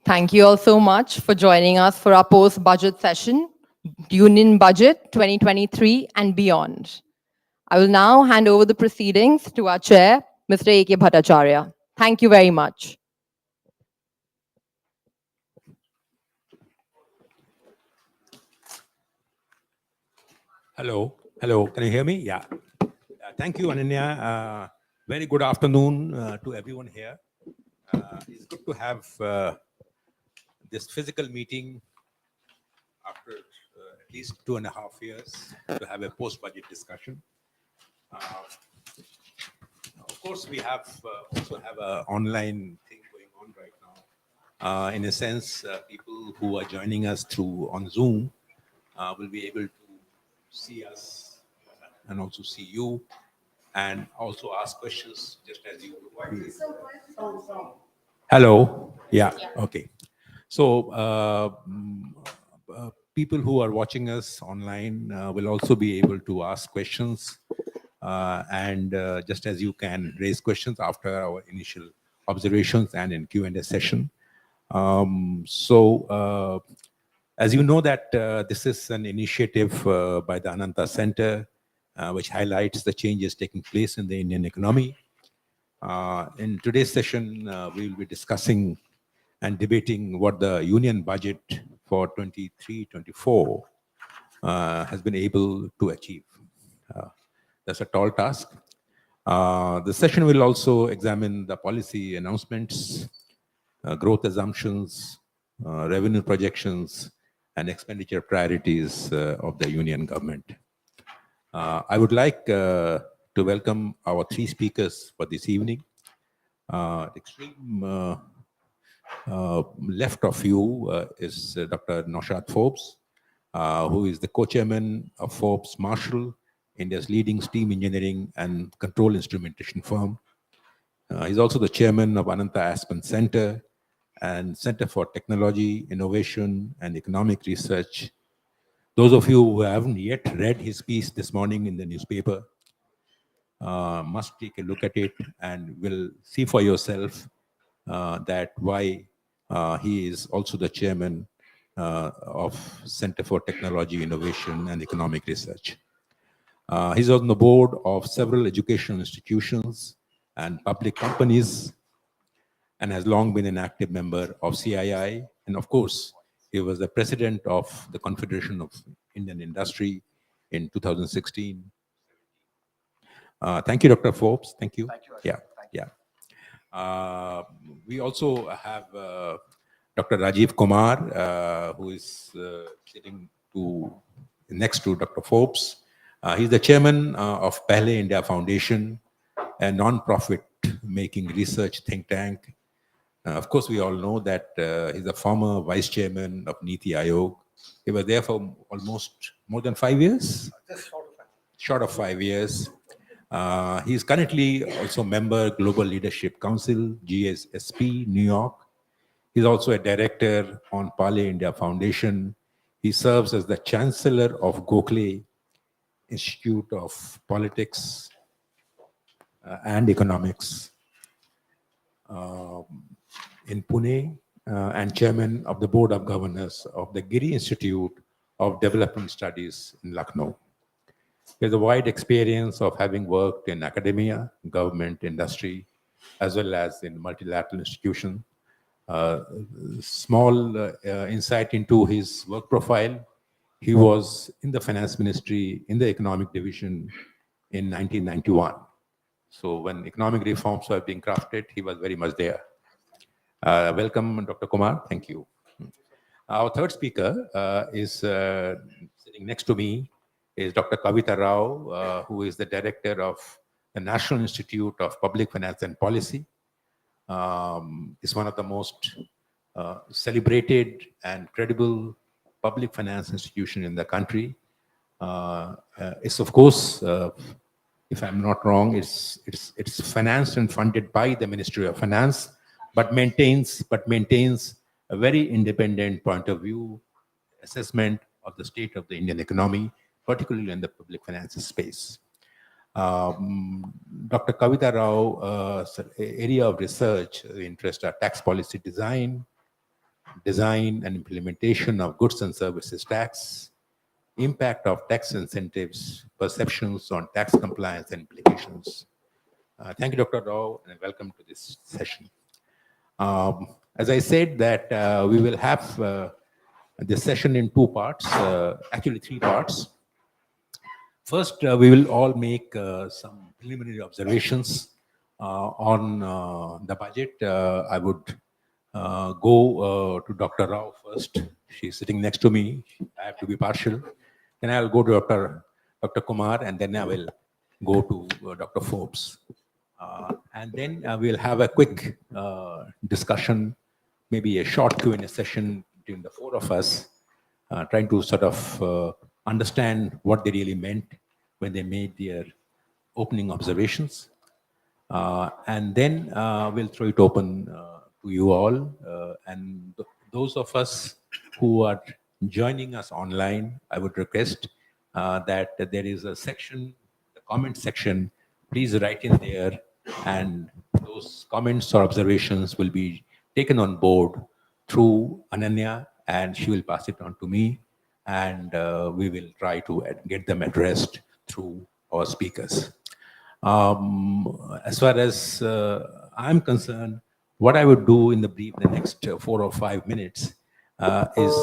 Thank you all so much for joining us for our post-budget session, Union Budget 2023 and beyond. I will now hand over the proceedings to our chair, Mr. A.K. Bhattacharya. Thank you very much. Hello. Hello. Can you hear me? Yeah. Thank you, Ananya. Very good afternoon to everyone here. It's good to have this physical meeting after at least 2.5 years to have a post-budget discussion. Of course, we have also have an online thing going on right now. In a sense, people who are joining us through on Zoom will be able to see us and also see you and also ask questions just as you would. Hello. Yeah. Okay. So people who are watching us online will also be able to ask questions, and just as you can raise questions after our initial observations and in Q&A session. As you know that this is an initiative by the Ananta Center, which highlights the changes taking place in the Indian economy. In today's session, we will be discussing and debating what the union budget for 23-24 has been able to achieve. That's a tall task. The session will also examine the policy announcements, growth assumptions, revenue projections, and expenditure priorities of the union government. I would like to welcome our three speakers for this evening. Extreme left of you is Dr. Naushad Forbes, who is the co-chairman of Forbes Marshall, India's leading steam engineering and control instrumentation firm. He's also the chairman of Ananta Aspen Center and Center for Technology, Innovation, and Economic Research. Those of you who haven't yet read his piece this morning in the newspaper must take a look at it and will see for yourself that why he is also the chairman of Center for Technology, Innovation, and Economic Research. He's on the board of several educational institutions and public companies, and has long been an active member of CII. And of course, he was the president of the Confederation of Indian Industry in 2016. Thank you, Dr. Forbes. Thank you. Thank you, Ashok. Yeah, Thank you. yeah. We also have Dr. Rajiv Kumar, who is sitting next to Dr. Forbes. He's the chairman of Pehle India Foundation, a non-profit making research think tank. Of course, we all know that he's a former vice chairman of Niti Aayog. He was there for almost more than 5 years? Just Short of 5 years. He is currently also member Global Leadership Council, GSSP, New York. He's also a director on Pehle India Foundation. He serves as the chancellor of Gokhale Institute of Politics and Economics in Pune, and chairman of the board of governors of the Giri Institute of Development Studies in Lucknow. He has a wide experience of having worked in academia, government, industry, as well as in multilateral institutions. Small insight into his work profile. He was in the finance ministry in the economic division in 1991. So when economic reforms were being crafted, he was very much there. Welcome, Dr. Kumar. Thank you. Our third speaker is sitting next to me is Dr. Kavita Rao, who is the director of the National Institute of Public Finance and Policy. Is one of the most celebrated and credible public finance institution in the country. It's of course, if I'm not wrong, it's financed and funded by the Ministry of Finance, but maintains a very independent point of view, assessment of the state of the Indian economy, particularly in the public finances space. Dr. Kavita Rao, area of research interest are tax policy design, design and implementation of goods and services tax, impact of tax incentives, perceptions on tax compliance and implications. Thank you, Dr. Rao, and welcome to this session. As I said that we will have this session in two parts, actually three parts. First, we will all make some preliminary observations on the budget. I would go to Dr. Rao first. She's sitting next to me. I have to be partial. Then I'll go to Dr. Kumar, and then I will go to Dr. Forbes. And then we'll have a quick discussion, maybe a short Q&A session between the four of us, trying to sort of understand what they really meant when they made their opening observations. And then we'll throw it open to you all. And those of us who are joining us online, I would request that there is a section, the comment section. Please write in there, and those comments or observations will be taken on board through Ananya, and she will pass it on to me, and we will try to get them addressed through our speakers. As far as I'm concerned, what I would do in the next 4 or 5 minutes is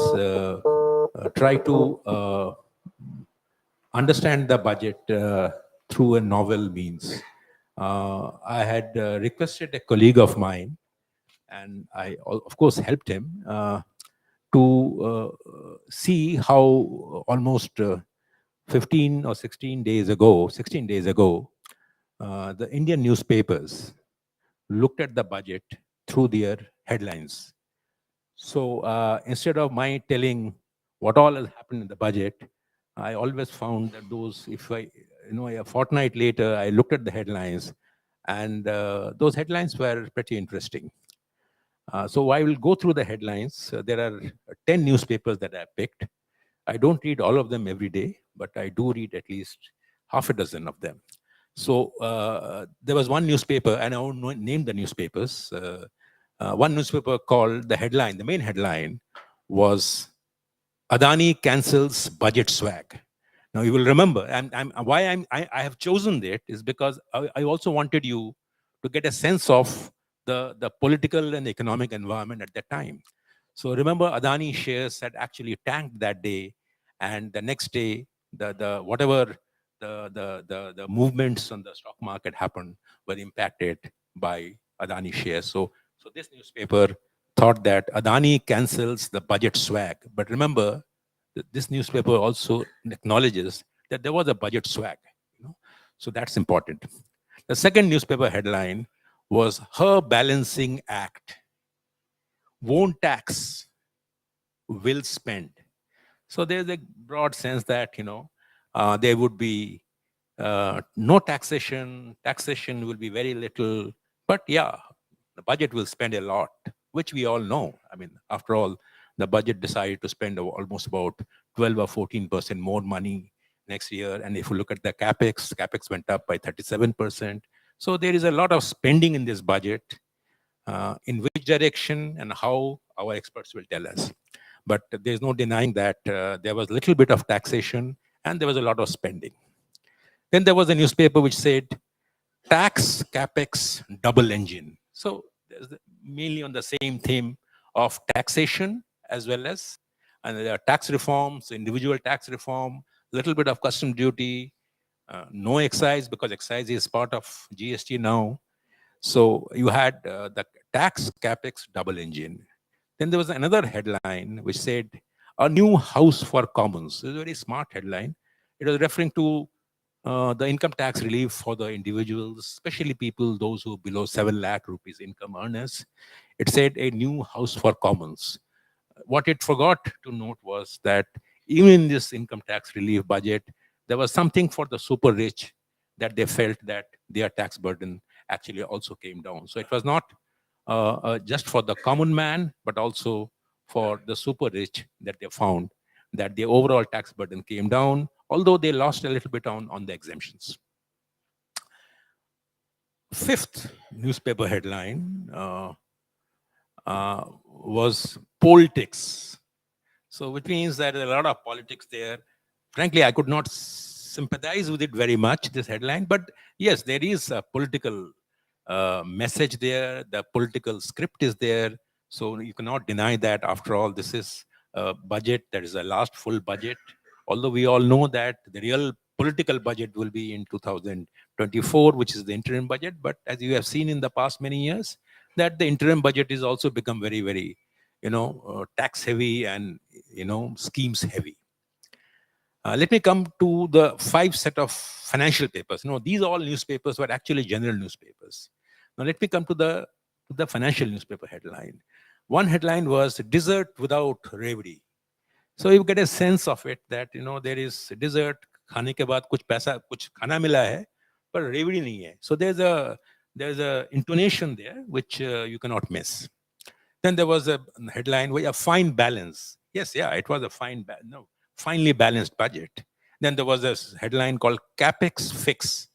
try to understand the budget through a novel means. I had requested a colleague of mine, and I, of course, helped him to see how almost 15 or 16 days ago, the Indian newspapers looked at the budget through their headlines. So instead of my telling what all has happened in the budget, I always found that those, if I, a fortnight later, I looked at the headlines, and those headlines were pretty interesting. So I will go through the headlines. There are 10 newspapers that I picked. I don't read all of them every day, but I do read at least half a dozen of them. So there was one newspaper, and I won't name the newspapers. One newspaper called the main headline was Adani cancels budget swag. Now you will remember, I have chosen it is because I also wanted you to get a sense of the political and economic environment at that time. So remember, Adani shares had actually tanked that day, and the next day, the movements on the stock market happened were impacted by Adani shares. So this newspaper thought that Adani cancels the budget swag. But remember, this newspaper also acknowledges that there was a budget swag. So that's important. The second newspaper headline was Her Balancing Act. Won't tax, will spend. So there's a broad sense that, there would be no taxation will be very little, but yeah, the budget will spend a lot, which we all know. I mean, after all, the budget decided to spend almost about 12 or 14% more money next year. And if you look at the capex went up by 37%. So there is a lot of spending in this budget. In which direction and how, our experts will tell us. But there's no denying that there was a little bit of taxation and there was a lot of spending. Then there was a newspaper which said, tax capex double engine. So there's mainly on the same theme of taxation as well as there are tax reforms, individual tax reform, a little bit of custom duty, no excise because excise is part of GST now. So you had the tax capex double engine. Then there was another headline which said, a new house for commons. It was a very smart headline. It was referring to the income tax relief for the individuals, especially people, those who below 7 lakh rupees income earners. It said a new house for commons. What it forgot to note was that even in this income tax relief budget, there was something for the super rich that they felt that their tax burden actually also came down. So it was not just for the common man, but also for the super rich that they found that the overall tax burden came down, although they lost a little bit on the exemptions. Fifth newspaper headline was politics. So which means that there's a lot of politics there. Frankly, I could not sympathize with it very much, this headline, but yes, there is a political message there. The political script is there. So you cannot deny that. After all, this is a budget that is the last full budget. Although we all know that the real political budget will be in 2024, which is the interim budget. But as you have seen in the past many years, that the interim budget is also become very, very, tax heavy and, schemes heavy. Let me come to the 5 set of financial papers. These all newspapers were actually general newspapers. Now let me come to the financial newspaper headline. One headline was "Dessert without Revdi." So you get a sense of it that there is dessert, खाने के बाद कुछ खाना मिला है, पर रेवड़ी नहीं है. So there's a intonation there which you cannot miss. Then there was a headline where a fine balance. Yes, yeah, it was a finely balanced budget. Then there was a headline called "Capex Fix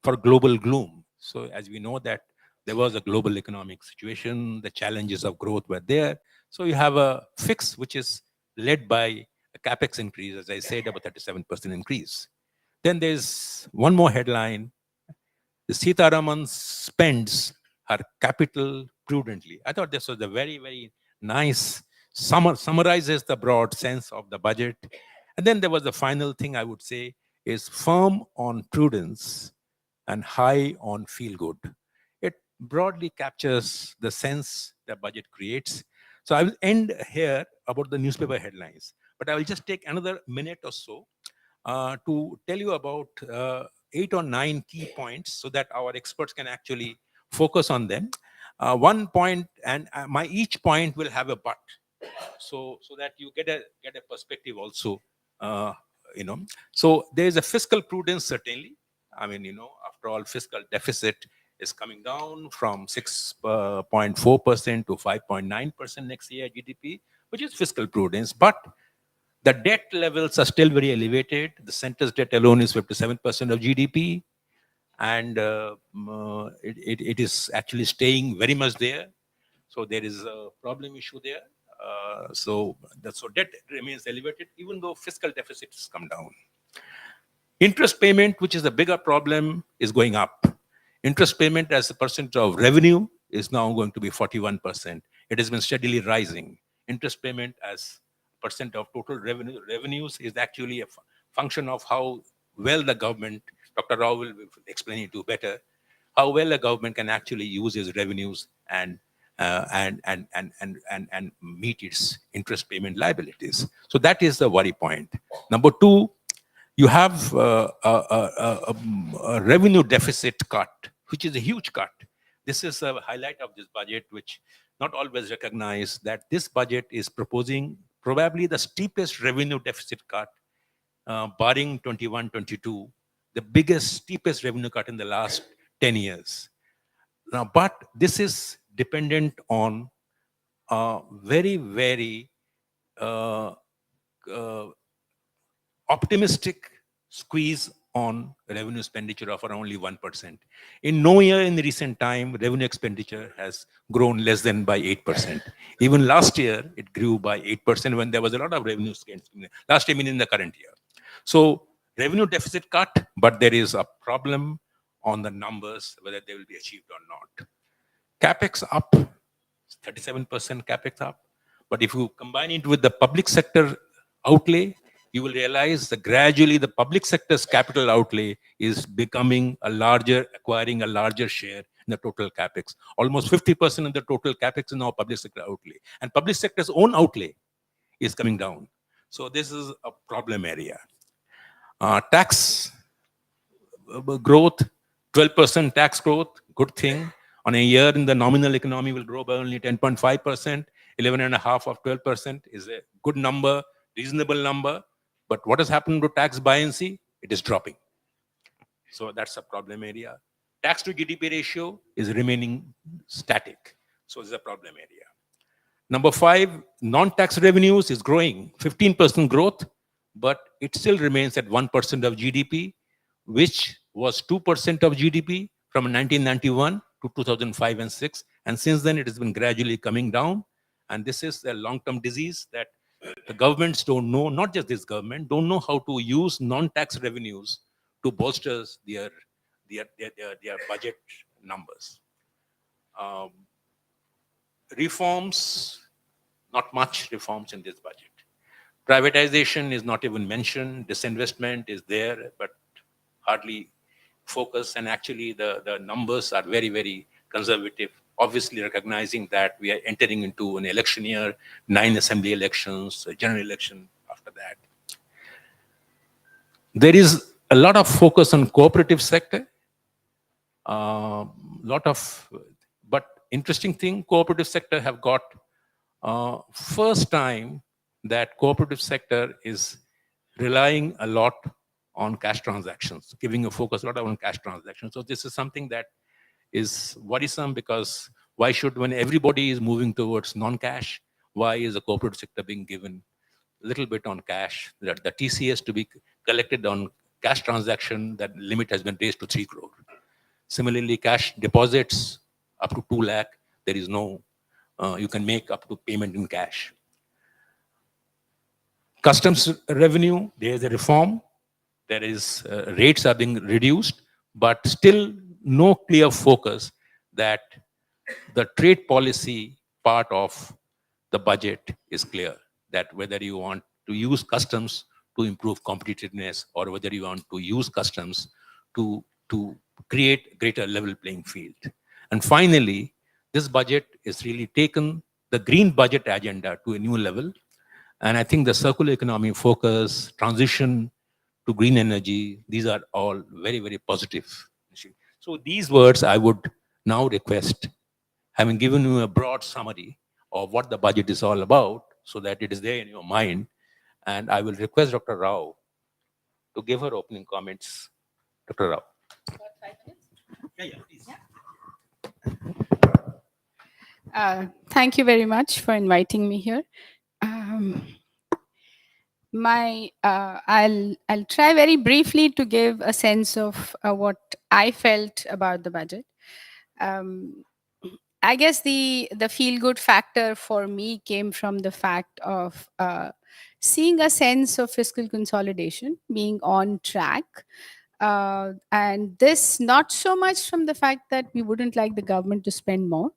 for Global Gloom." So as we know that there was a global economic situation, the challenges of growth were there. So you have a fix which is led by a capex increase, as I said, about 37% increase. Then there's one more headline: the Sitaraman spends her capital prudently. I thought this was a very, very nice summarizes the broad sense of the budget. And then there was the final thing I would say is firm on prudence and high on feel good. It broadly captures the sense the budget creates. So I will end here about the newspaper headlines, but I will just take another minute or so to tell you about 8 or 9 key points so that our experts can actually focus on them. One point, and each point will have a but, so that you get a perspective also. So there is a fiscal prudence, certainly. I mean, after all, fiscal deficit is coming down from 6.4% to 5.9% next year GDP, which is fiscal prudence. But the debt levels are still very elevated. The center's debt alone is 57% of GDP, and it is actually staying very much there. So there is a problem issue there. So debt remains elevated, even though fiscal deficit has come down. Interest payment, which is a bigger problem, is going up. Interest payment as a percent of revenue is now going to be 41%. It has been steadily rising. Interest payment as percent of total revenues is actually a function of how well the government, Dr. Rao will explain it to better, how well a government can actually use its revenues and meet its interest payment liabilities. So that is the worry point. Number 2, you have a revenue deficit cut, which is a huge cut. This is a highlight of this budget, which not always recognize that this budget is proposing probably the steepest revenue deficit cut, barring 21-22, the biggest, steepest revenue cut in the last 10 years. Now, but this is dependent on a very, very optimistic squeeze on revenue expenditure of around only 1%. In no year in the recent time, revenue expenditure has grown less than by 8%. Even last year, it grew by 8% when there was a lot of revenue gains. Last year, meaning in the current year. So revenue deficit cut, but there is a problem on the numbers, whether they will be achieved or not. Capex up, 37% Capex up. But if you combine it with the public sector outlay, you will realize that gradually the public sector's capital outlay is becoming acquiring a larger share in the total Capex. Almost 50% of the total Capex is now public sector outlay. And public sector's own outlay is coming down. So this is a problem area. Tax growth, 12% tax growth, good thing. On a year in the nominal economy will grow by only 10.5%. 11.5% of 12% is a good number, reasonable number. But what has happened to tax buoyancy? It is dropping. So that's a problem area. Tax to GDP ratio is remaining static. So it's a problem area. Number 5, non-tax revenues is growing, 15% growth, but it still remains at 1% of GDP, which was 2% of GDP from 1991 to 2005 and 6. And since then, it has been gradually coming down. And this is a long-term disease that the governments don't know, not just this government, don't know how to use non-tax revenues to bolster their budget numbers. Um, Reforms, not much reforms in this budget. Privatization is not even mentioned. Disinvestment is there, but hardly focus. And actually, the numbers are very, very conservative. Obviously, recognizing that we are entering into an election year, 9 assembly elections, a general election after that. There is a lot of focus on cooperative sector. But interesting thing, cooperative sector have got first time that cooperative sector is relying a lot on cash transactions, giving a focus a lot on cash transactions. So this is something that is worrisome, because why should, when everybody is moving towards non-cash, why is the cooperative sector being given a little bit on cash? The TCS to be collected on cash transaction, that limit has been raised to 3 crore. Similarly, cash deposits up to 2 lakh, there is no, you can make up to payment in cash. Customs revenue, there is a reform. There is rates are being reduced, but still no clear focus that the trade policy part of the budget is clear, that whether you want to use customs to improve competitiveness, or whether you want to use customs to create greater level playing field. And finally, this budget is really taken the green budget agenda to a new level. And I think the circular economy focus, transition to green energy, these are all very, very positive. So these words I would now request, having given you a broad summary of what the budget is all about, so that it is there in your mind. And I will request Dr. Rao to give her opening comments. Dr. Rao. Yeah, please. Thank you very much for inviting me here. I'll try very briefly to give a sense of what I felt about the budget. I guess the feel good factor for me came from the fact of seeing a sense of fiscal consolidation, being on track. And this not so much from the fact that we wouldn't like the government to spend more,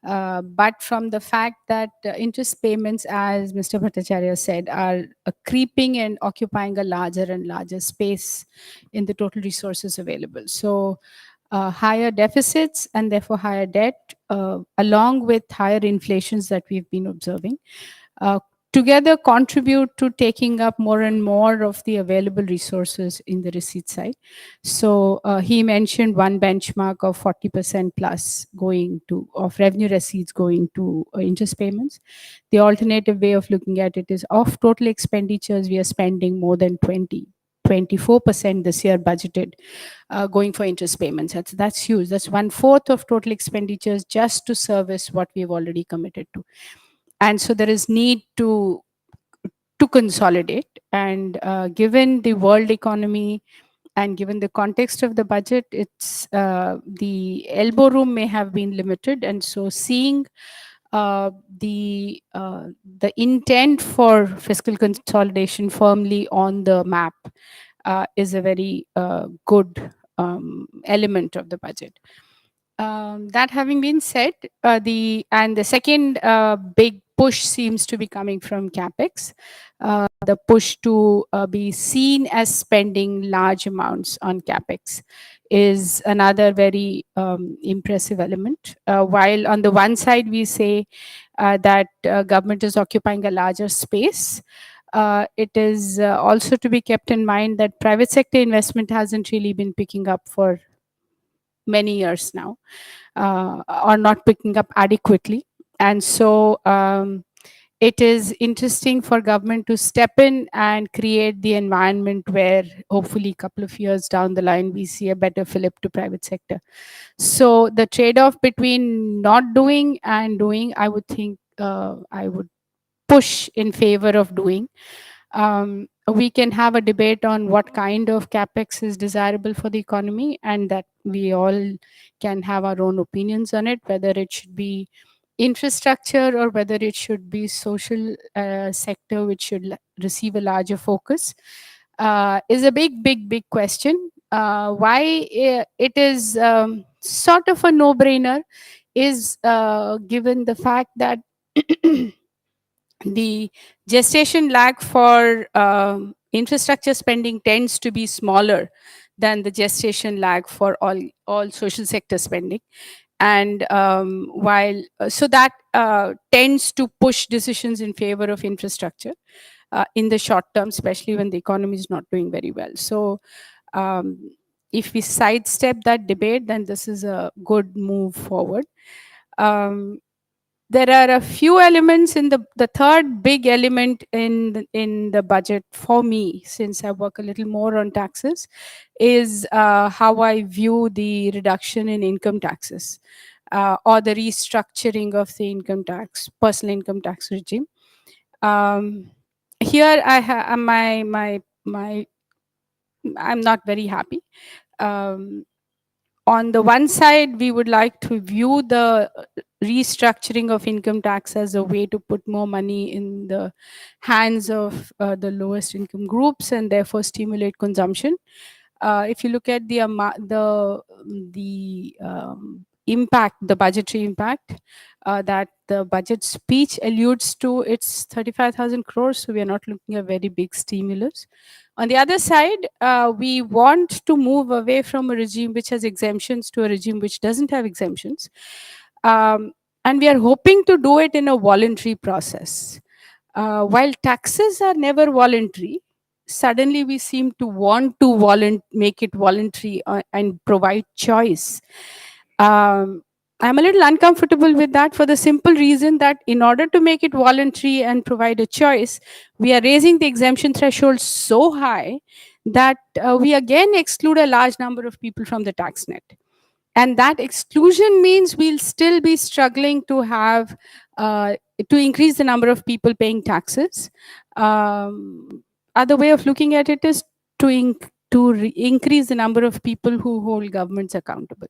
but from the fact that interest payments, as Mr. Bhattacharya said, are creeping and occupying a larger and larger space in the total resources available. So higher deficits and therefore higher debt, along with higher inflations that we've been observing, together contribute to taking up more and more of the available resources in the receipt side. So he mentioned one benchmark of 40% plus going to, of revenue receipts going to interest payments. The alternative way of looking at it is, of total expenditures, we are spending more than 24% this year budgeted going for interest payments. That's huge. That's 1/4 of total expenditures just to service what we've already committed to. And so there is need to consolidate. And given the world economy and given the context of the budget, it's the elbow room may have been limited. And so seeing the intent for fiscal consolidation firmly on the map is a very good element of the budget. That having been said, the second big push seems to be coming from capex. The push to be seen as spending large amounts on capex is another very impressive element. While on the one side we say that government is occupying a larger space, it is also to be kept in mind that private sector investment hasn't really been picking up for many years now, or not picking up adequately. And so it is interesting for government to step in and create the environment where hopefully a couple of years down the line we see a better fillip to private sector. So the trade-off between not doing and doing, I would think I would push in favor of doing. We can have a debate on what kind of capex is desirable for the economy, and that we all can have our own opinions on it, whether it should be infrastructure or whether it should be social sector which should receive a larger focus is a big question. Why it is sort of a no-brainer is given the fact that the gestation lag for infrastructure spending tends to be smaller than the gestation lag for all social sector spending. And while so that tends to push decisions in favor of infrastructure in the short term, especially when the economy is not doing very well. So if we sidestep that debate, then this is a good move forward. There are a few elements in the third big element in the budget for me, since I work a little more on taxes, is how I view the reduction in income taxes or the restructuring of the income tax, personal income tax regime. Here I have I'm not very happy. On the one side, we would like to view the restructuring of income tax as a way to put more money in the hands of the lowest income groups and therefore stimulate consumption. If you look at the impact, the budgetary impact that the budget speech alludes to, it's 35,000 crores. So we are not looking at very big stimulus. On the other side, we want to move away from a regime which has exemptions to a regime which doesn't have exemptions. And we are hoping to do it in a voluntary process. While taxes are never voluntary, suddenly we seem to want to make it voluntary and provide choice. I'm a little uncomfortable with that for the simple reason that in order to make it voluntary and provide a choice, we are raising the exemption threshold so high that we again exclude a large number of people from the tax net. And that exclusion means we'll still be struggling to have, to increase the number of people paying taxes. Other way of looking at it is to increase the number of people who hold governments accountable.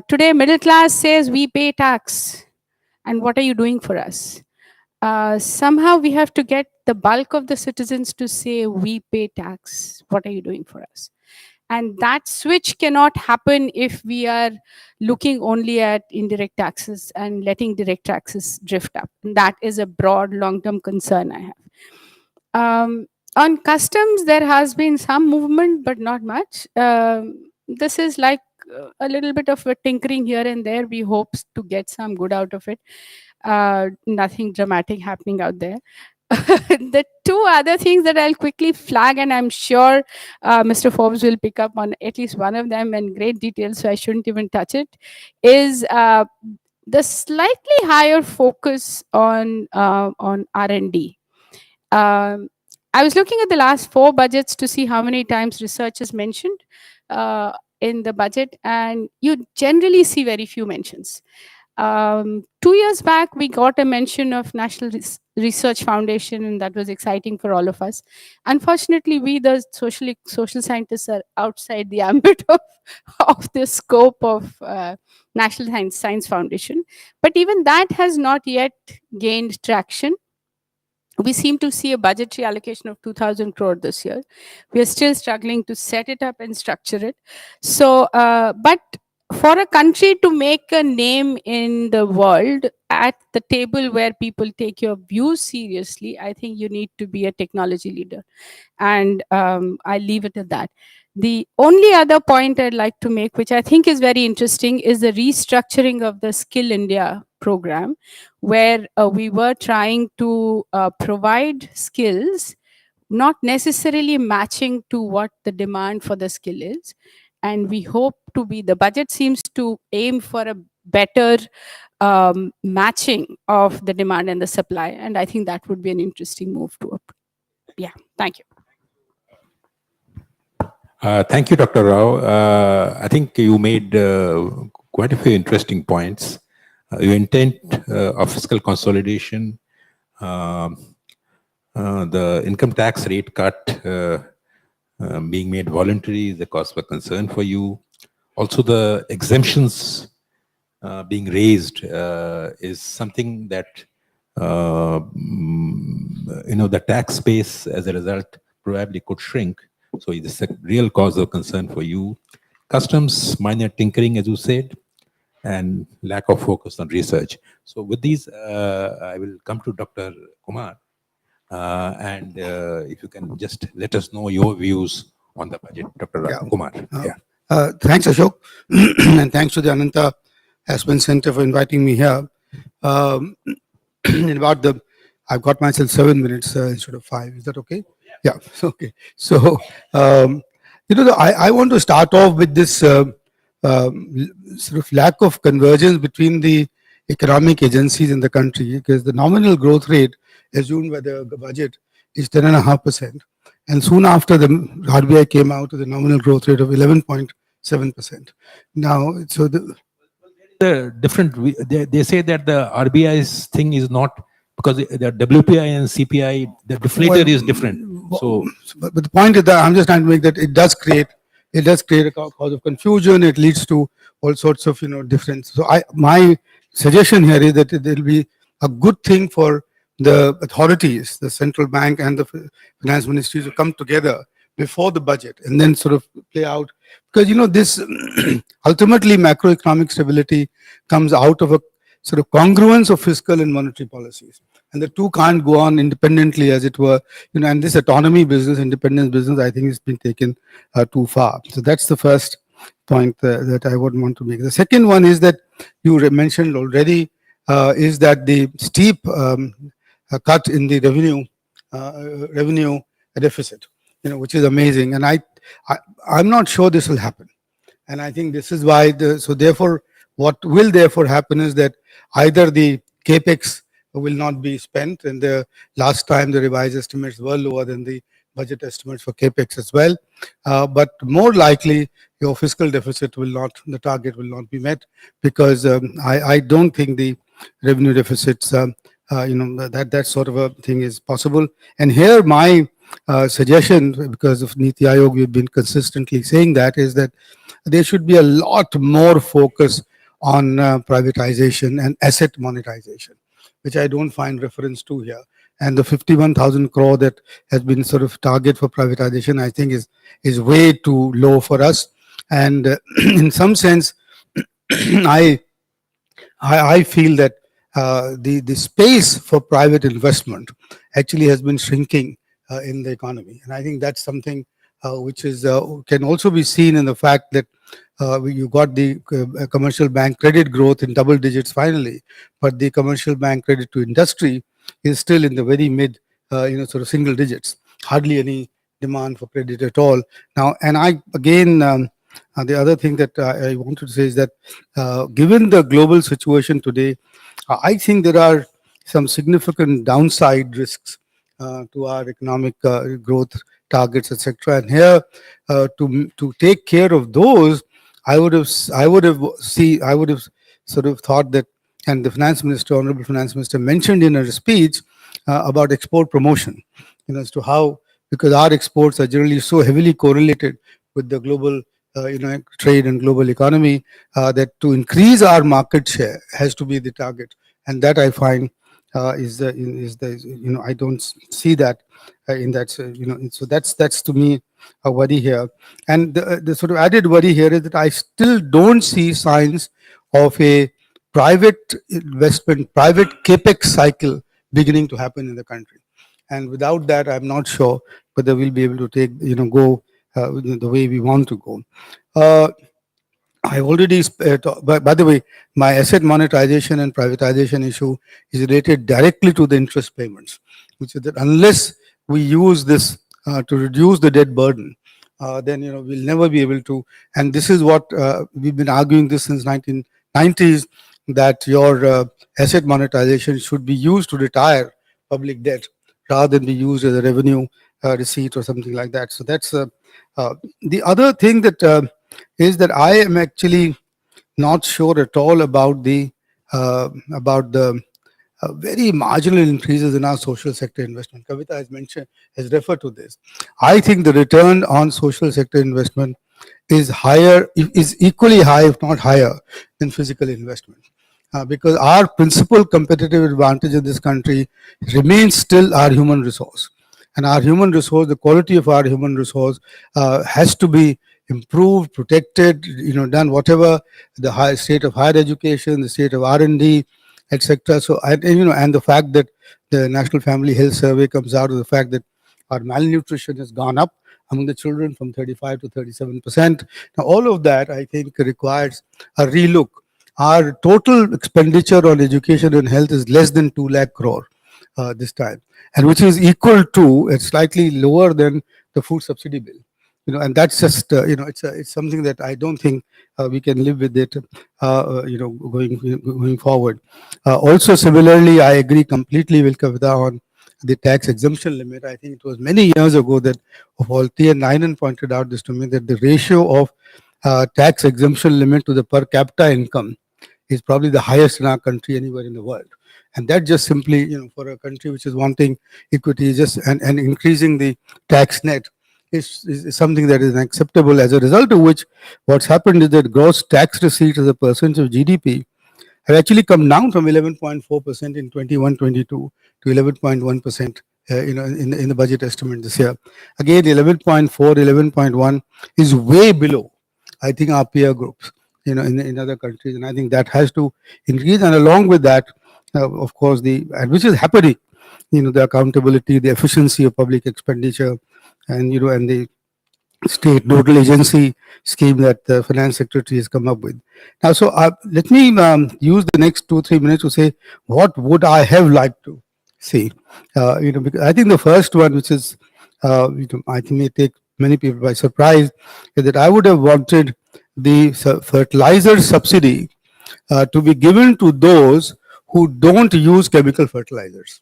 Today, middle class says we pay tax. And what are you doing for us? Somehow we have to get the bulk of the citizens to say we pay tax. What are you doing for us? And that switch cannot happen if we are looking only at indirect taxes and letting direct taxes drift up. And that is a broad long-term concern I have. On customs, there has been some movement, but not much. This is like a little bit of a tinkering here and there. We hope to get some good out of it. Nothing dramatic happening out there. The two other things that I'll quickly flag, and I'm sure Mr. Forbes will pick up on at least one of them in great detail, so I shouldn't even touch it, is the slightly higher focus on R&D. I was looking at the last 4 budgets to see how many times research is mentioned in the budget, and you generally see very few mentions. 2 years back, we got a mention of National Research Foundation, and that was exciting for all of us. Unfortunately, we, the social scientists, are outside the ambit of the scope of National Science Foundation. But even that has not yet gained traction. We seem to see a budgetary allocation of 2,000 crore this year. We are still struggling to set it up and structure it. So, but for a country to make a name in the world at the table where people take your views seriously, I think you need to be a technology leader. And I'll leave it at that. The only other point I'd like to make, which I think is very interesting, is the restructuring of the Skill India program, where we were trying to provide skills, not necessarily matching to what the demand for the skill is. And we hope to be, the budget seems to aim for a better matching of the demand and the supply. And I think that would be an interesting move to, yeah, thank you. Thank you, Dr. Rao. I think you made quite a few interesting points. Your intent of fiscal consolidation, the income tax rate cut being made voluntary is a cause for concern for you. Also, the exemptions being raised is something that the tax base as a result probably could shrink. So it's a real cause of concern for you. Customs, minor tinkering, as you said, and lack of focus on research. So with these, I will come to Dr. Kumar. And if you can just let us know your views on the budget, Dr. Kumar. Yeah. Thanks, Ashok, and thanks to the Ananta Aspen Center for inviting me here. In about I've got myself 7 minutes instead of 5. Is that okay? Yeah. Okay. So, I want to start off with this sort of lack of convergence between the economic agencies in the country, because the nominal growth rate assumed by the budget is 10.5%. And soon after, the RBI came out with a nominal growth rate of 11.7%. Now, so the different, they say that the RBI's thing is not, because the WPI and CPI, the deflator is different. So, but the point is that I'm just trying to make that it does create a cause of confusion. It leads to all sorts of difference. So my suggestion here is that it will be a good thing for the authorities, the central bank and the finance ministry, to come together before the budget and then sort of play out, because this ultimately macroeconomic stability comes out of a sort of congruence of fiscal and monetary policies, and the two can't go on independently, as it were. And this autonomy business, independence business, I think has been taken too far. So that's the first point that I would want to make. The second one is that you mentioned already, is that the steep cut in the revenue deficit, which is amazing, and I'm not sure this will happen. And I think this is why so therefore what will therefore happen is that either the capex will not be spent, and the last time the revised estimates were lower than the budget estimates for capex as well, but more likely your fiscal deficit the target will not be met, because I don't think the revenue deficits that sort of a thing is possible. And here my suggestion, because of Niti Aayog, we've been consistently saying that, is that there should be a lot more focus on privatization and asset monetization, which I don't find reference to here. And the 51,000 crore that has been sort of target for privatization, I think is way too low for us. And in some sense, I feel that the space for private investment actually has been shrinking in the economy, and I think that's something which is can also be seen in the fact that you got the commercial bank credit growth in double digits finally, but the commercial bank credit to industry is still in the very mid, sort of single digits, hardly any demand for credit at all. Now, and I again, the other thing that I wanted to say is that given the global situation today, I think there are some significant downside risks to our economic growth targets, etc. And here, to take care of those, I would have sort of thought that, and the finance minister, honorable finance minister, mentioned in her speech about export promotion, as to how, because our exports are generally so heavily correlated with the global trade and global economy, that to increase our market share has to be the target, and that I find is the I don't see that in that, so that's to me a worry here. And the sort of added worry here is that I still don't see signs of a private investment, private capex cycle beginning to happen in the country. And without that, I'm not sure whether we'll be able to take go the way we want to go. I already, by the way, my asset monetization and privatization issue is related directly to the interest payments, which is that unless we use this to reduce the debt burden, then we'll never be able to. And this is what we've been arguing this since 1990s, that your asset monetization should be used to retire public debt rather than be used as a revenue receipt or something like that. So that's the other thing that is that I am actually not sure at all about the very marginal increases in our social sector investment. Kavita has referred to this. I think the return on social sector investment is higher, is equally high, if not higher, than physical investment. Because our principal competitive advantage in this country remains still our human resource. And our human resource, the quality of our human resource has to be improved, protected, done whatever the high state of higher education, the state of R&D, etc. So, and the fact that the National Family Health Survey comes out of the fact that our malnutrition has gone up among the children from 35 to 37%. Now, all of that, I think, requires a relook. Our total expenditure on education and health is less than 2 lakh crore this time, and which is equal to, it's slightly lower than the food subsidy bill. And that's just, it's something that I don't think we can live with it, going forward. Also, similarly, I agree completely with Kavita on the tax exemption limit. I think it was many years ago that Voltaire Ninen pointed out this to me, that the ratio of tax exemption limit to the per capita income is probably the highest in our country anywhere in the world. And that just simply, for a country which is wanting equity, just and increasing the tax net is something that is unacceptable. As a result of which, what's happened is that gross tax receipts as a percentage of GDP have actually come down from 11.4% in 21-22 to 11.1%. In the budget estimate this year. Again, 11.4, 11.1 is way below, I think, our peer groups, in other countries. And I think that has to increase. And along with that, of course, and which is happening, the accountability, the efficiency of public expenditure, and, and the state nodal agency scheme that the finance secretary has come up with. Now, so let me use the next 2-3 minutes to say what would I have liked to see. Because I think the first one, which is, I think may take many people by surprise, is that I would have wanted the fertilizer subsidy to be given to those who don't use chemical fertilizers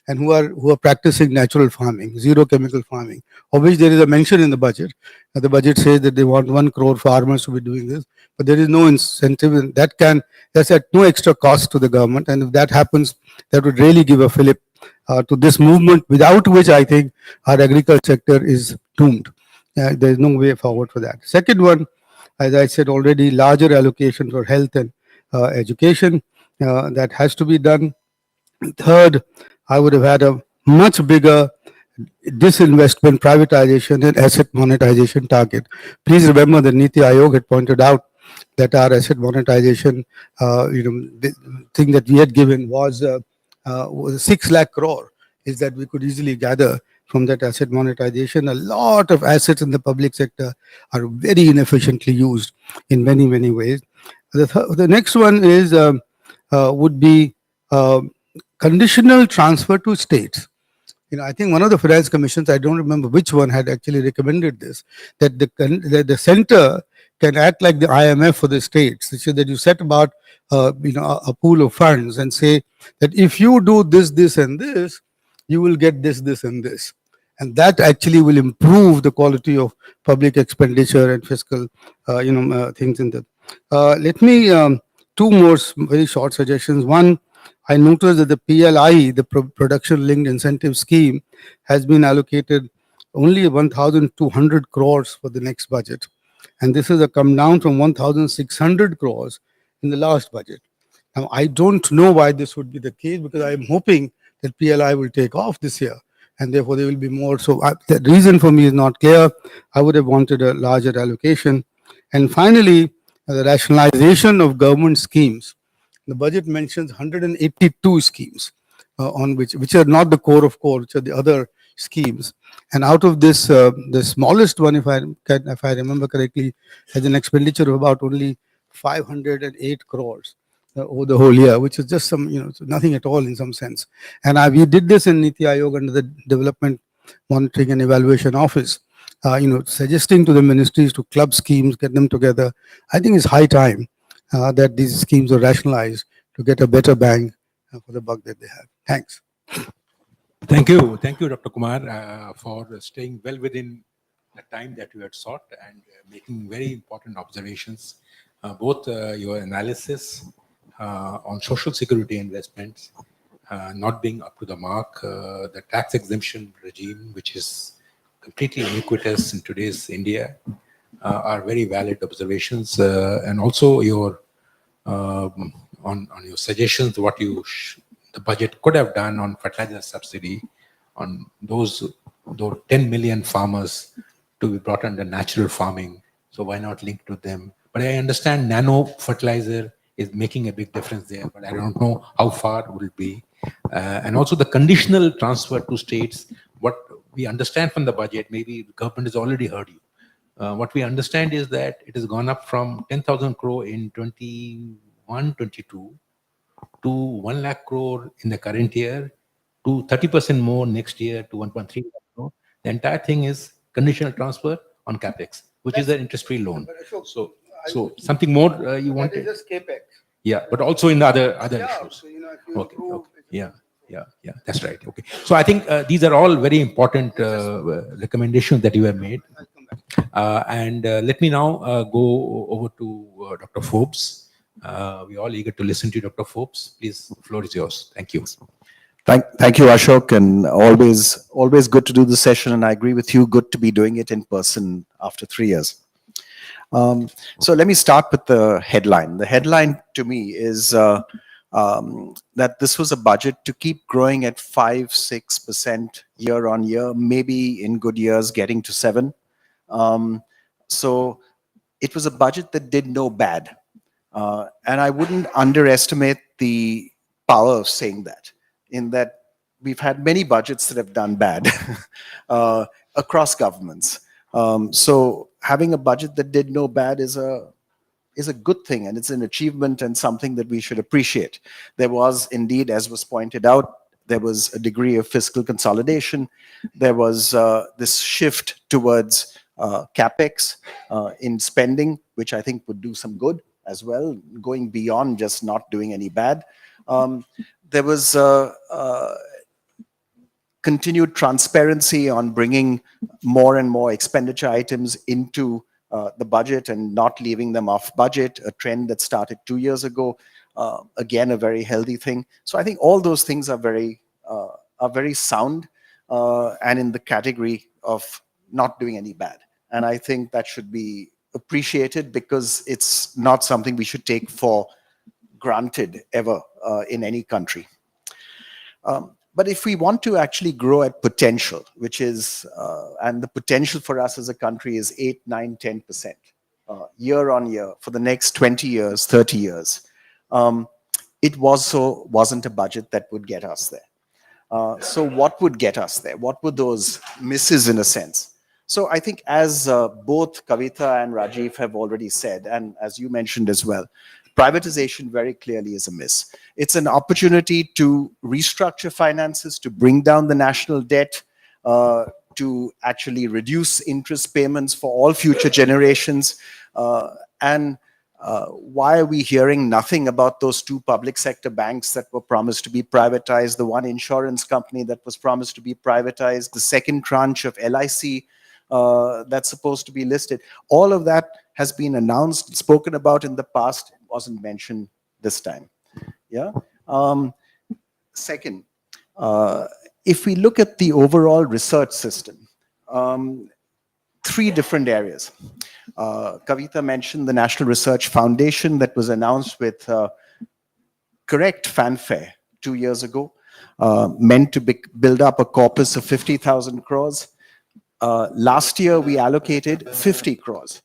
and who are practicing natural farming, zero chemical farming, of which there is a mention in the budget. The budget says that they want 1 crore farmers to be doing this, but there is no incentive, and that's at no extra cost to the government. And if that happens, that would really give a fillip to this movement, without which I think our agriculture sector is doomed. There is no way forward for that. Second one, as I said already, larger allocation for health and education, that has to be done. Third, I would have had a much bigger disinvestment, privatization, and asset monetization target. Please remember that Niti Aayog had pointed out that our asset monetization, the thing that we had given was 6 lakh crore, is that we could easily gather from that asset monetization. A lot of assets in the public sector are very inefficiently used in many, many ways. The next one is would be conditional transfer to states. I think one of the finance commissions, I don't remember which one, had actually recommended this, that the center can act like the IMF for the states, so that you set about a pool of funds and say that if you do this, this, and this, you will get this, this, and this. And that actually will improve the quality of public expenditure and fiscal, things in that. Let me, two more very short suggestions. One, I noticed that the PLI, the Production Linked Incentive Scheme, has been allocated only 1,200 crores for the next budget. And this is a come down from 1,600 crores in the last budget. Now, I don't know why this would be the case, because I'm hoping that PLI will take off this year, and therefore there will be more. So the reason for me is not clear. I would have wanted a larger allocation. And finally, the rationalization of government schemes. The budget mentions 182 schemes on which are not the core of core, which are the other schemes. And out of this, the smallest one, if I remember correctly, has an expenditure of about only 508 crores over the whole year, which is just some, nothing at all in some sense. And we did this in Niti Aayog under the Development Monitoring and Evaluation Office, suggesting to the ministries to club schemes, get them together. I think it's high time that these schemes are rationalized to get a better bang for the buck that they have. Thanks. Thank you, Dr. Kumar, for staying well within the time that you had sought and making very important observations. Both your analysis on social security investments not being up to the mark, the tax exemption regime, which is completely iniquitous in today's India, are very valid observations, and also your on your suggestions, what the budget could have done on fertilizer subsidy, on those 10 million farmers to be brought under natural farming. So why not link to them? But I understand nano fertilizer is making a big difference there, but I don't know how far will it be. And also the conditional transfer to states, what we understand from the budget, maybe the government has already heard you. What we understand is that it has gone up from 10,000 crore in 21-22 to 1 lakh crore in the current year, to 30% more next year to 1.3 lakh crore. The entire thing is conditional transfer on capex, which is an interest-free loan. So something more you wanted? That is just capex. Yeah, but also in the other Yeah, issues. so, if you Okay, improve, okay. Yeah, that's right. Okay. So I think these are all very important recommendations that you have made. I'll come back. And let me now go over to Dr. Forbes. We're all eager to listen to you, Dr. Forbes. Please, the floor is yours. Thank you. Thank you, Ashok, and always good to do the session. And I agree with you, good to be doing it in person after 3 years. So let me start with the headline. The headline to me is that this was a budget to keep growing at 5-6% year on year, maybe in good years getting to 7. So it was a budget that did no bad. And I wouldn't underestimate the power of saying that, in that we've had many budgets that have done bad across governments. So having a budget that did no bad is a good thing, and it's an achievement and something that we should appreciate. There was indeed, as was pointed out, there was a degree of fiscal consolidation. There was this shift towards capex in spending, which I think would do some good as well, going beyond just not doing any bad. There was continued transparency on bringing more and more expenditure items into the budget and not leaving them off budget, a trend that started 2 years ago. Again, a very healthy thing. So I think all those things are very sound and in the category of not doing any bad. And I think that should be appreciated, because it's not something we should take for granted ever in any country. But if we want to actually grow at potential, which is, and the potential for us as a country is 8, 9, 10% year on year for the next 20 years, 30 years, it wasn't a budget that would get us there. So what would get us there? What were those misses in a sense? So I think, as both Kavita and Rajiv have already said, and as you mentioned as well, privatization very clearly is a miss. It's an opportunity to restructure finances, to bring down the national debt, to actually reduce interest payments for all future generations. And why are we hearing nothing about those 2 public sector banks that were promised to be privatized, the one insurance company that was promised to be privatized, the second tranche of LIC that's supposed to be listed? All of that has been announced, spoken about in the past, wasn't mentioned this time. Yeah. Second, if we look at the overall research system, 3 different areas. Kavita mentioned the National Research Foundation that was announced with correct fanfare 2 years ago, meant to build up a corpus of 50,000 crores. Last year, we allocated 50 crores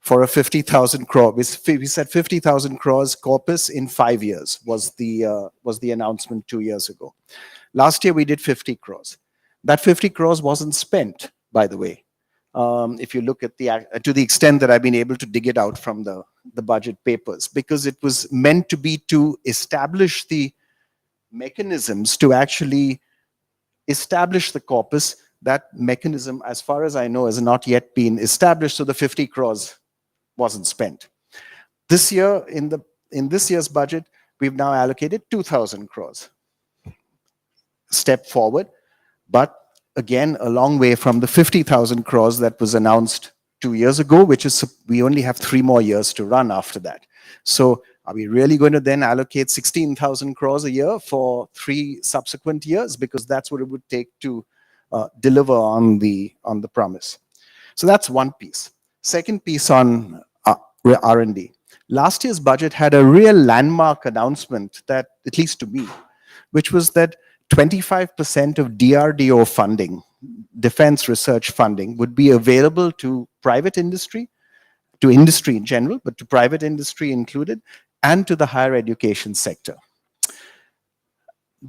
for a 50,000 crore. We said 50,000 crores corpus in 5 years was the announcement 2 years ago. Last year, we did 50 crores. That 50 crores wasn't spent, by the way. If you look at to the extent that I've been able to dig it out from the budget papers, because it was meant to be to establish the mechanisms to actually establish the corpus. That mechanism, as far as I know, has not yet been established, so the 50 crores wasn't spent. This year, in this year's budget, we've now allocated 2,000 crores. Step forward, but again, a long way from the 50,000 crores that was announced 2 years ago, which is, we only have 3 more years to run after that. So are we really going to then allocate 16,000 crores a year for 3 subsequent years? Because that's what it would take to deliver on the promise. So that's one piece. Second piece on R&D. Last year's budget had a real landmark announcement that, at least to me, which was that 25% of DRDO funding, defense research funding, would be available to private industry, to industry in general, but to private industry included, and to the higher education sector.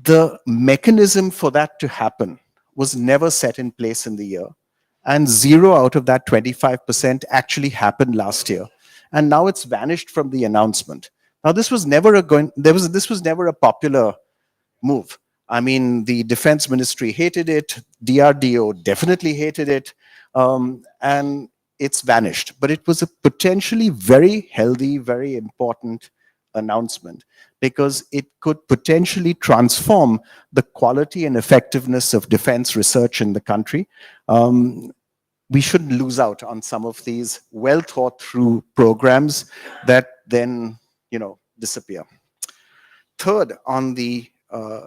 The mechanism for that to happen was never set in place in the year, and 0 out of that 25% actually happened last year, and now it's vanished from the announcement. Now, this was never a popular move. I mean, the defense ministry hated it, DRDO definitely hated it, and it's vanished. But it was a potentially very healthy, very important announcement, because it could potentially transform the quality and effectiveness of defense research in the country. We shouldn't lose out on some of these well thought through programs that then, disappear. Third, on the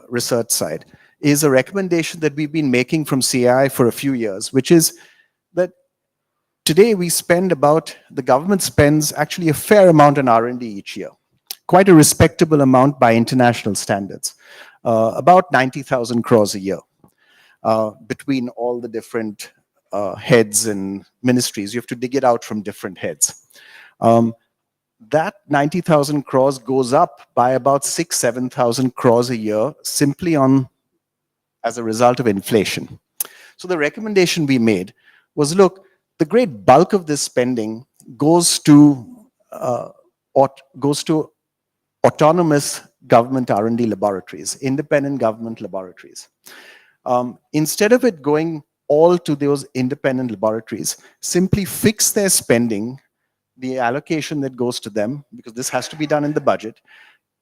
research side, is a recommendation that we've been making from CAI for a few years, which is that today the government spends actually a fair amount on R&D each year, quite a respectable amount by international standards, about 90,000 crores a year, between all the different heads and ministries. You have to dig it out from different heads. That 90,000 crores goes up by about 6,000-7,000 crores a year simply as a result of inflation. So the recommendation we made was, look, the great bulk of this spending goes to autonomous government R&D laboratories, independent government laboratories. Instead of it going all to those independent laboratories, simply fix their spending, the allocation that goes to them, because this has to be done in the budget,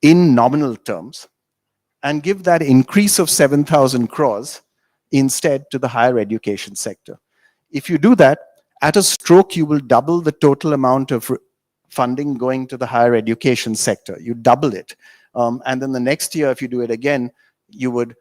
in nominal terms, and give that increase of 7,000 crores instead to the higher education sector. If you do that, at a stroke, you will double the total amount of funding going to the higher education sector. You double it. And then the next year, if you do it again, it'd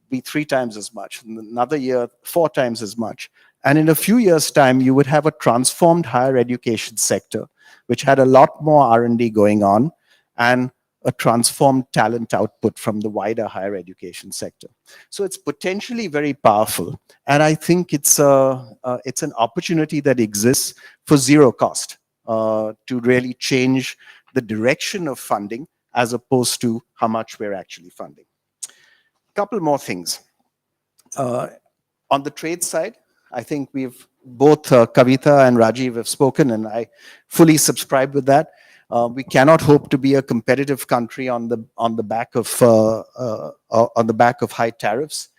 be 3 times as much. And another year, 4 times as much. And in a few years' time, you would have a transformed higher education sector, which had a lot more R&D going on, and a transformed talent output from the wider higher education sector. So it's potentially very powerful. And I think it's an opportunity that exists for 0 cost to really change the direction of funding as opposed to how much we're actually funding. Couple more things. On the trade side, I think we've both Kavita and Rajiv have spoken, and I fully subscribe with that. We cannot hope to be a competitive country on the back of high tariffs.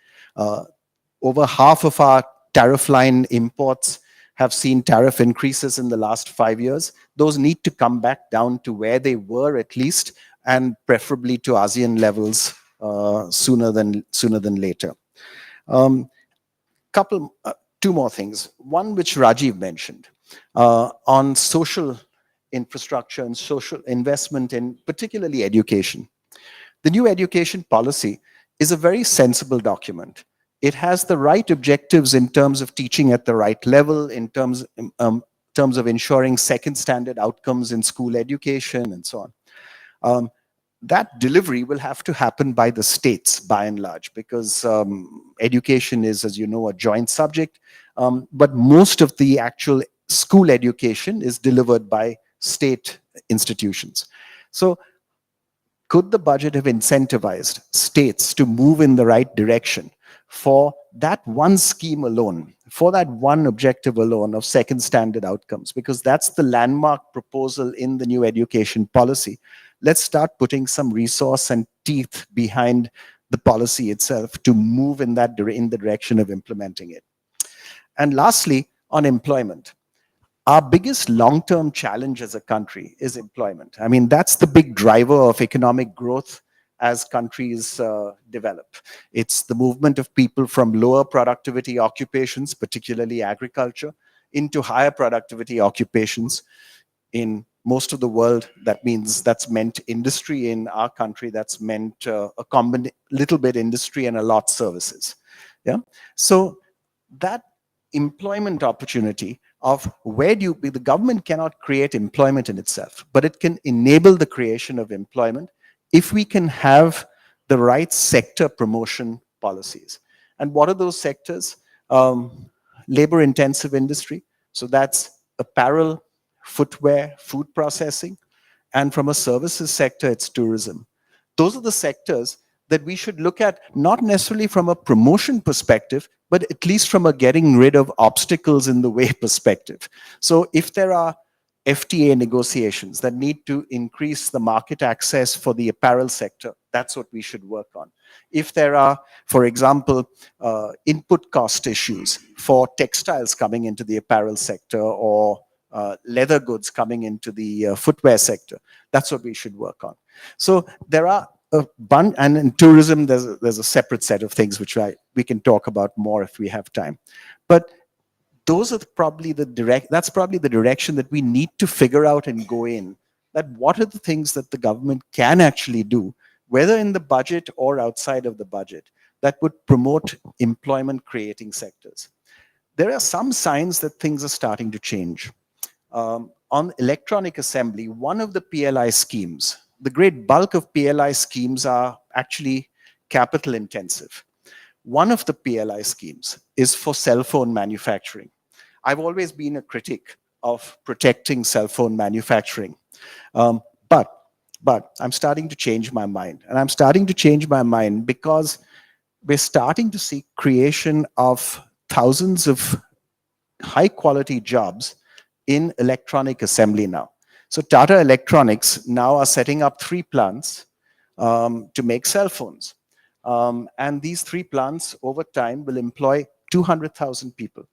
Over half of our tariff line imports have seen tariff increases in the last 5 years. Those need to come back down to where they were at least, and preferably to ASEAN levels sooner than later. Two more things. One which Rajiv mentioned on social infrastructure and social investment in particularly education. The new education policy is a very sensible document. It has the right objectives in terms of teaching at the right level, in terms of ensuring second standard outcomes in school education and so on. That delivery will have to happen by the states by and large, because education is, as you know, a joint subject, but most of the actual school education is delivered by state institutions. So could the budget have incentivized states to move in the right direction for that one scheme alone, for that one objective alone of second standard outcomes? Because that's the landmark proposal in the new education policy. Let's start putting some resource and teeth behind the policy itself to move in the direction of implementing it. And lastly, on employment. Our biggest long-term challenge as a country is employment. I mean, that's the big driver of economic growth as countries develop. It's the movement of people from lower productivity occupations, particularly agriculture, into higher productivity occupations. In most of the world, that's meant industry. In our country, that's meant a little bit industry and a lot services. Yeah. So that employment opportunity of where do you, the government cannot create employment in itself, but it can enable the creation of employment if we can have the right sector promotion policies. And what are those sectors? Labor intensive industry. So that's apparel, footwear, food processing. And from a services sector, it's tourism. Those are the sectors that we should look at, not necessarily from a promotion perspective, but at least from a getting rid of obstacles in the way perspective. So if there are FTA negotiations that need to increase the market access for the apparel sector, that's what we should work on. If there are, for example, input cost issues for textiles coming into the apparel sector, or leather goods coming into the footwear sector, that's what we should work on. So there are a bunch, and in tourism, there's a separate set of things which we can talk about more if we have time. But those are probably that's probably the direction that we need to figure out and go in. That what are the things that the government can actually do, whether in the budget or outside of the budget, that would promote employment creating sectors. There are some signs that things are starting to change. On electronic assembly, one of the PLI schemes, the great bulk of PLI schemes are actually capital intensive. One of the PLI schemes is for cell phone manufacturing. I've always been a critic of protecting cell phone manufacturing. But I'm starting to change my mind. And I'm starting to change my mind because we're starting to see creation of thousands of high quality jobs in electronic assembly now. So Tata Electronics now are setting up 3 plants to make cell phones. And these 3 plants over time will employ 200,000 people.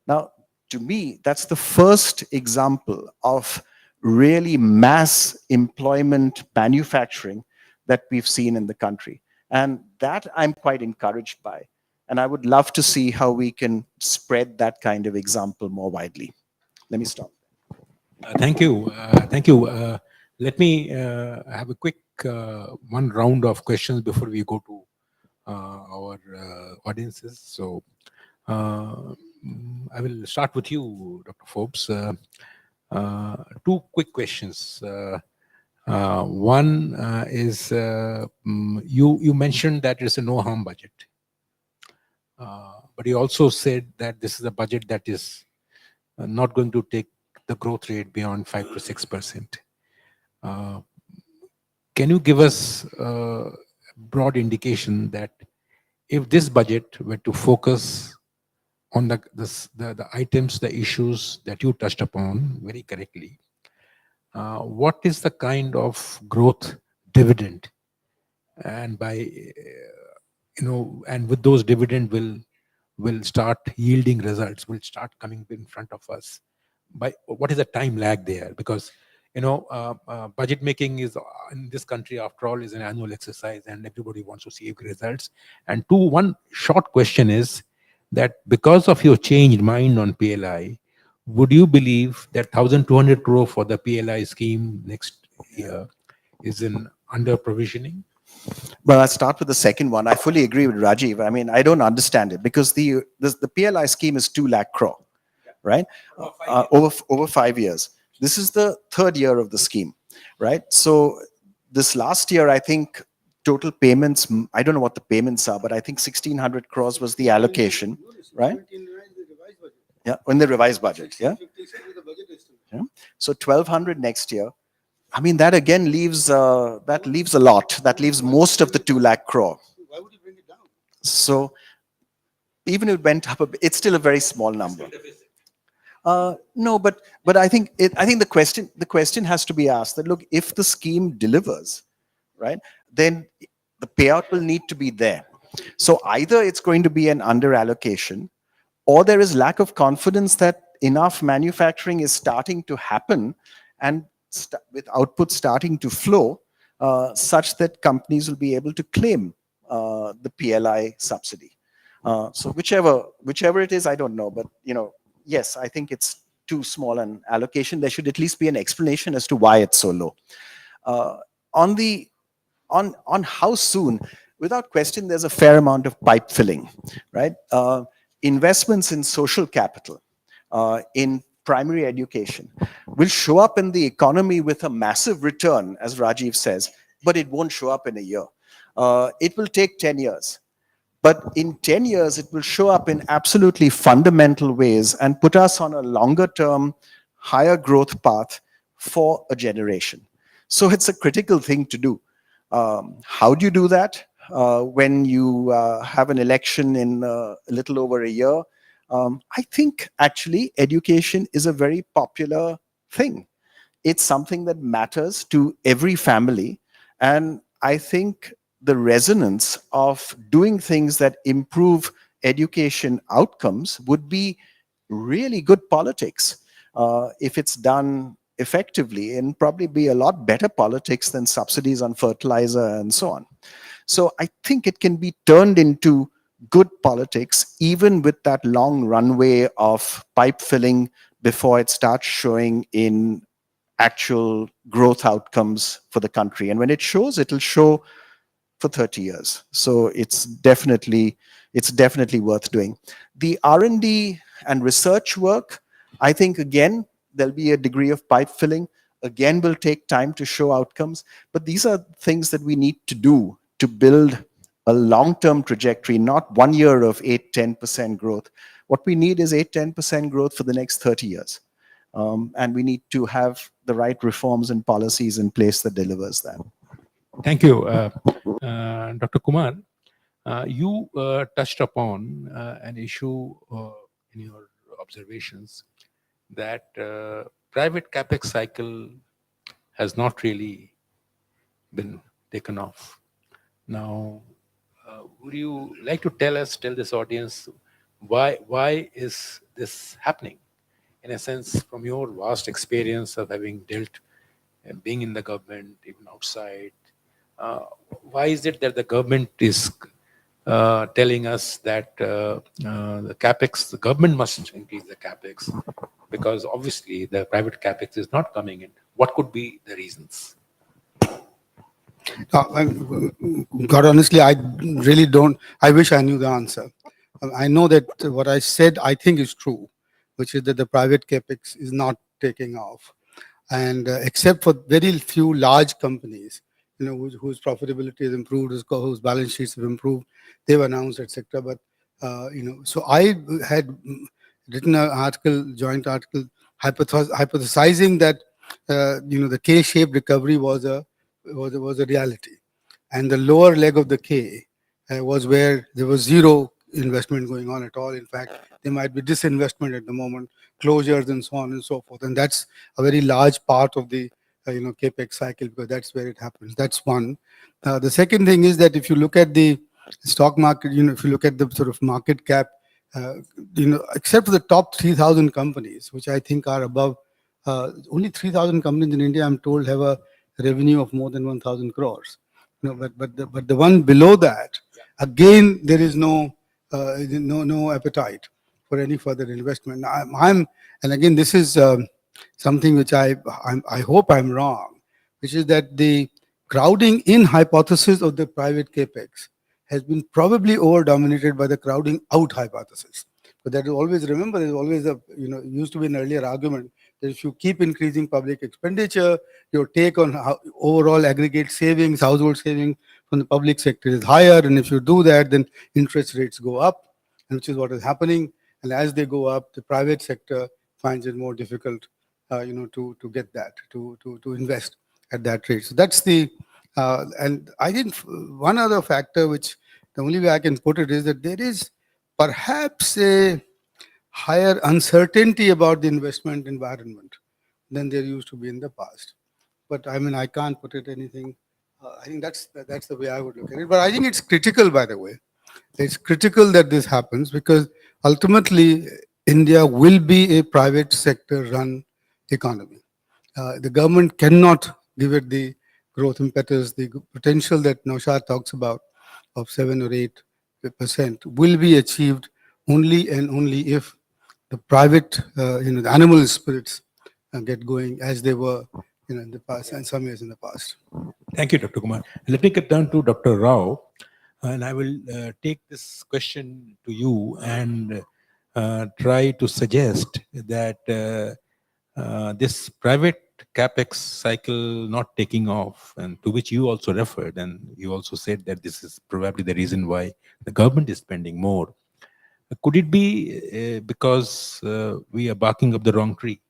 Now, to me, that's the first example of really mass employment manufacturing that we've seen in the country. And that I'm quite encouraged by. And I would love to see how we can spread that kind of example more widely. Let me stop. Thank you. Thank you. Let me have a quick one round of questions before we go to our audiences. So I will start with you, Dr. Forbes. 2 quick questions. One is you mentioned that it's a no harm budget, but you also said that this is a budget that is not going to take the growth rate beyond 5 to 6%. Can you give us a broad indication that if this budget were to focus on the items, the issues that you touched upon very correctly, what is the kind of growth dividend, and by and with those dividend will start yielding results, will start coming in front of us? By what is the time lag there? Because budget making is in this country, after all, is an annual exercise, and everybody wants to see results. And one short question is that because of your changed mind on PLI, would you believe that 1,200 crore for the PLI scheme next year is in under provisioning? Well, I'll start with the second one. I fully agree with Rajiv. I mean, I don't understand it because the PLI scheme is 2 lakh crore, right? Over 5 years. This is the 3rd year of the scheme, right? So this last year, I think total payments, I don't know what the payments are, but I think 1,600 crores was the allocation, right? Yeah, in the revised budget, yeah? So 1,200 next year. I mean, that again leaves a lot. That leaves most of the 2 lakh crore. Why would you bring it down? So even if it went up a bit, it's still a very small number. No, but I think the question has to be asked that, look, if the scheme delivers, right, then the payout will need to be there. So either it's going to be an under allocation, or there is lack of confidence that enough manufacturing is starting to happen and with output starting to flow, such that companies will be able to claim the PLI subsidy. So whichever it is, I don't know, but yes, I think it's too small an allocation. There should at least be an explanation as to why it's so low. On how soon, without question, there's a fair amount of pipe filling, right? investments in social capital, in primary education, will show up in the economy with a massive return, as Rajiv says, but it won't show up in a year. It will take 10 years. But in 10 years, it will show up in absolutely fundamental ways and put us on a longer term, higher growth path for a generation. So it's a critical thing to do. How do you do that? When you have an election in a little over a year, I think actually education is a very popular thing. It's something that matters to every family. And I think the resonance of doing things that improve education outcomes would be really good politics if it's done effectively, and probably be a lot better politics than subsidies on fertilizer and so on. So I think it can be turned into good politics, even with that long runway of pipe filling before it starts showing in actual growth outcomes for the country. And when it shows, it'll show for 30 years. So it's definitely worth doing. The R&D and research work, I think, again, there'll be a degree of pipe filling. Again, will take time to show outcomes. But these are things that we need to do to build a long-term trajectory, not 1 year of 8-10% growth. What we need is 8-10% growth for the next 30 years. And we need to have the right reforms and policies in place that delivers that. Thank you. Dr. Kumar, you touched upon an issue in your observations that private capex cycle has not really been taken off. Now, would you like to tell this audience, why is this happening? In a sense, from your vast experience of having dealt and being in the government, even outside, why is it that the government is telling us that the capex, the government must increase the capex, because obviously the private capex is not coming in? What could be the reasons? God, honestly, I really don't. I wish I knew the answer. I know that what I said, I think, is true, which is that the private capex is not taking off. And except for very few large companies, whose profitability has improved, whose balance sheets have improved, they've announced, etc. But so I had written an article, joint article, hypothesizing that the K-shaped recovery was a reality, and the lower leg of the K was where there was zero investment going on at all. In fact, there might be disinvestment at the moment, closures and so on and so forth, and that's a very large part of the capex cycle, because that's where it happens. That's one. The second thing is that if you look at the stock market, if you look at the sort of market cap, except for the top 3,000 companies, which I think are above, only 3,000 companies in India, I'm told, have a revenue of more than 1,000 crores. But the one below that, again, there is no appetite for any further investment. And again, this is something which I hope I'm wrong, which is that the crowding in hypothesis of the private capex has been probably over-dominated by the crowding out hypothesis. But that is always, remember, there's always used to be an earlier argument that if you keep increasing public expenditure, your take on how overall aggregate savings, household savings from the public sector is higher. And if you do that, then interest rates go up, which is what is happening. And as they go up, the private sector finds it more difficult, to get that, to invest at that rate. So that's the, and I think one other factor, which the only way I can put it is that there is perhaps a higher uncertainty about the investment environment than there used to be in the past. But I mean, I can't put it anything. I think that's the way I would look at it. But I think it's critical, by the way. It's critical that this happens, because ultimately India will be a private sector run economy. The government cannot give it the growth impetus, the potential that Naushad talks about of 7 or 8% will be achieved only and only if the private, the animal spirits get going as they were in the past, and some years in the past. Thank you, Dr. Kumar. Let me get down to Dr. Rao, and I will take this question to you. And try to suggest that this private capex cycle not taking off, and to which you also referred, and you also said that this is probably the reason why the government is spending more. Could it be because we are barking up the wrong tree?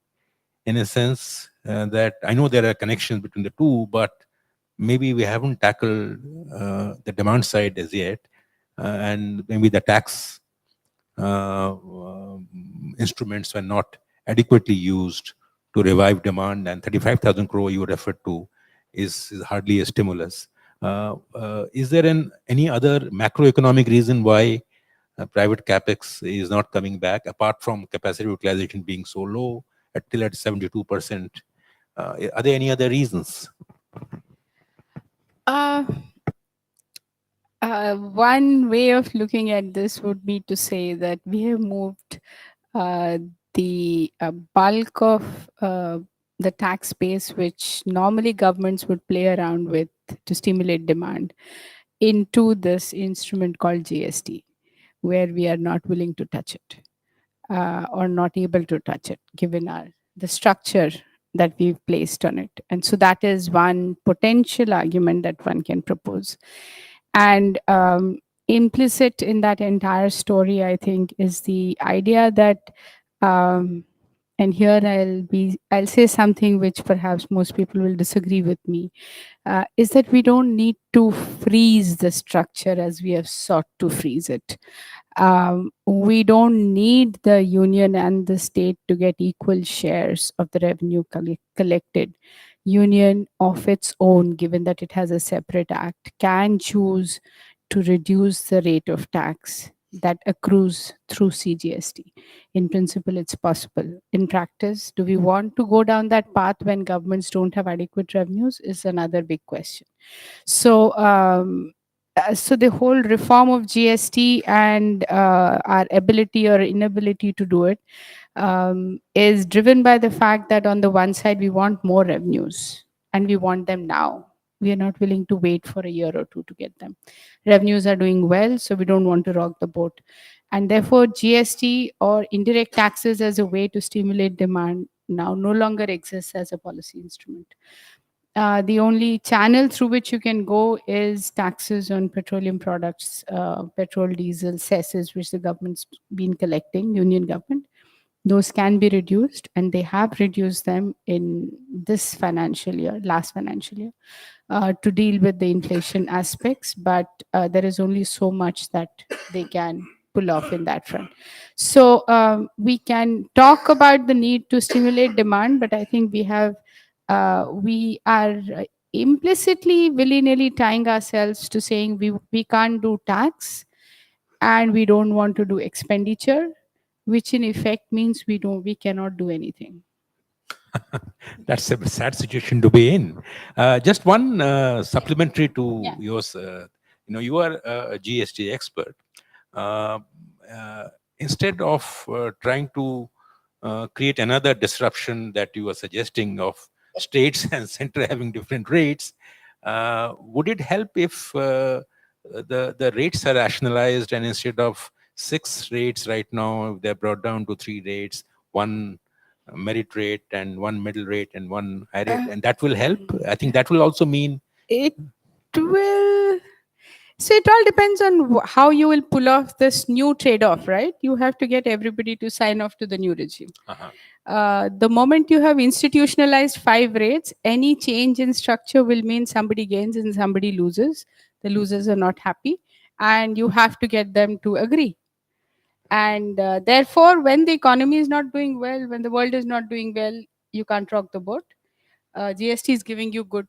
In a sense that I know there are connections between the two, but maybe we haven't tackled the demand side as yet, and maybe the tax instruments were not adequately used to revive demand, and 35,000 crore you referred to is hardly a stimulus. Is there any other macroeconomic reason why private capex is not coming back, apart from capacity utilization being so low, till at 72%? Are there any other reasons? Uh, one way of looking at this would be to say that we have moved uh, the bulk of the tax base, which normally governments would play around with to stimulate demand, into this instrument called GST, where we are not willing to touch it or not able to touch it, given the structure that we've placed on it. And so that is one potential argument that one can propose. And implicit in that entire story, I think, is the idea that, and here I'll say something which perhaps most people will disagree with me, is that we don't need to freeze the structure as we have sought to freeze it. We don't need the union and the state to get equal shares of the revenue collected. Union of its own, given that it has a separate act, can choose to reduce the rate of tax that accrues through CGST. In principle, it's possible. In practice, do we want to go down that path when governments don't have adequate revenues is another big question. So, so the whole reform of GST and our ability or inability to do it is driven by the fact that on the one side, we want more revenues and we want them now. We are not willing to wait for a year or two to get them. Revenues are doing well, so we don't want to rock the boat. And therefore, GST or indirect taxes as a way to stimulate demand now no longer exists as a policy instrument. The only channel through which you can go is taxes on petroleum products, petrol, diesel, cesses, which the government's been collecting, union government. Those can be reduced, and they have reduced them in this financial year, last financial year, to deal with the inflation aspects. But there is only so much that they can pull off in that front. So we can talk about the need to stimulate demand, but I think we are implicitly willy-nilly tying ourselves to saying we can't do tax and we don't want to do expenditure, which in effect means we cannot do anything. That's a sad situation to be in. Just one supplementary to Yeah. yours. You are a GST expert. Uh, Instead of trying to create another disruption that you are suggesting of states and center having different rates, would it help if the rates are rationalized, and instead of 6 rates right now, they're brought down to 3 rates, one merit rate and one middle rate and one high rate, and that will help? I think that will also mean It will. So it all depends on how you will pull off this new trade-off, right? You have to get everybody to sign off to the new regime. The moment you have institutionalized 5 rates, any change in structure will mean somebody gains and somebody loses. The losers are not happy, and you have to get them to agree. And therefore, when the economy is not doing well, when the world is not doing well, you can't rock the boat. GST is giving you good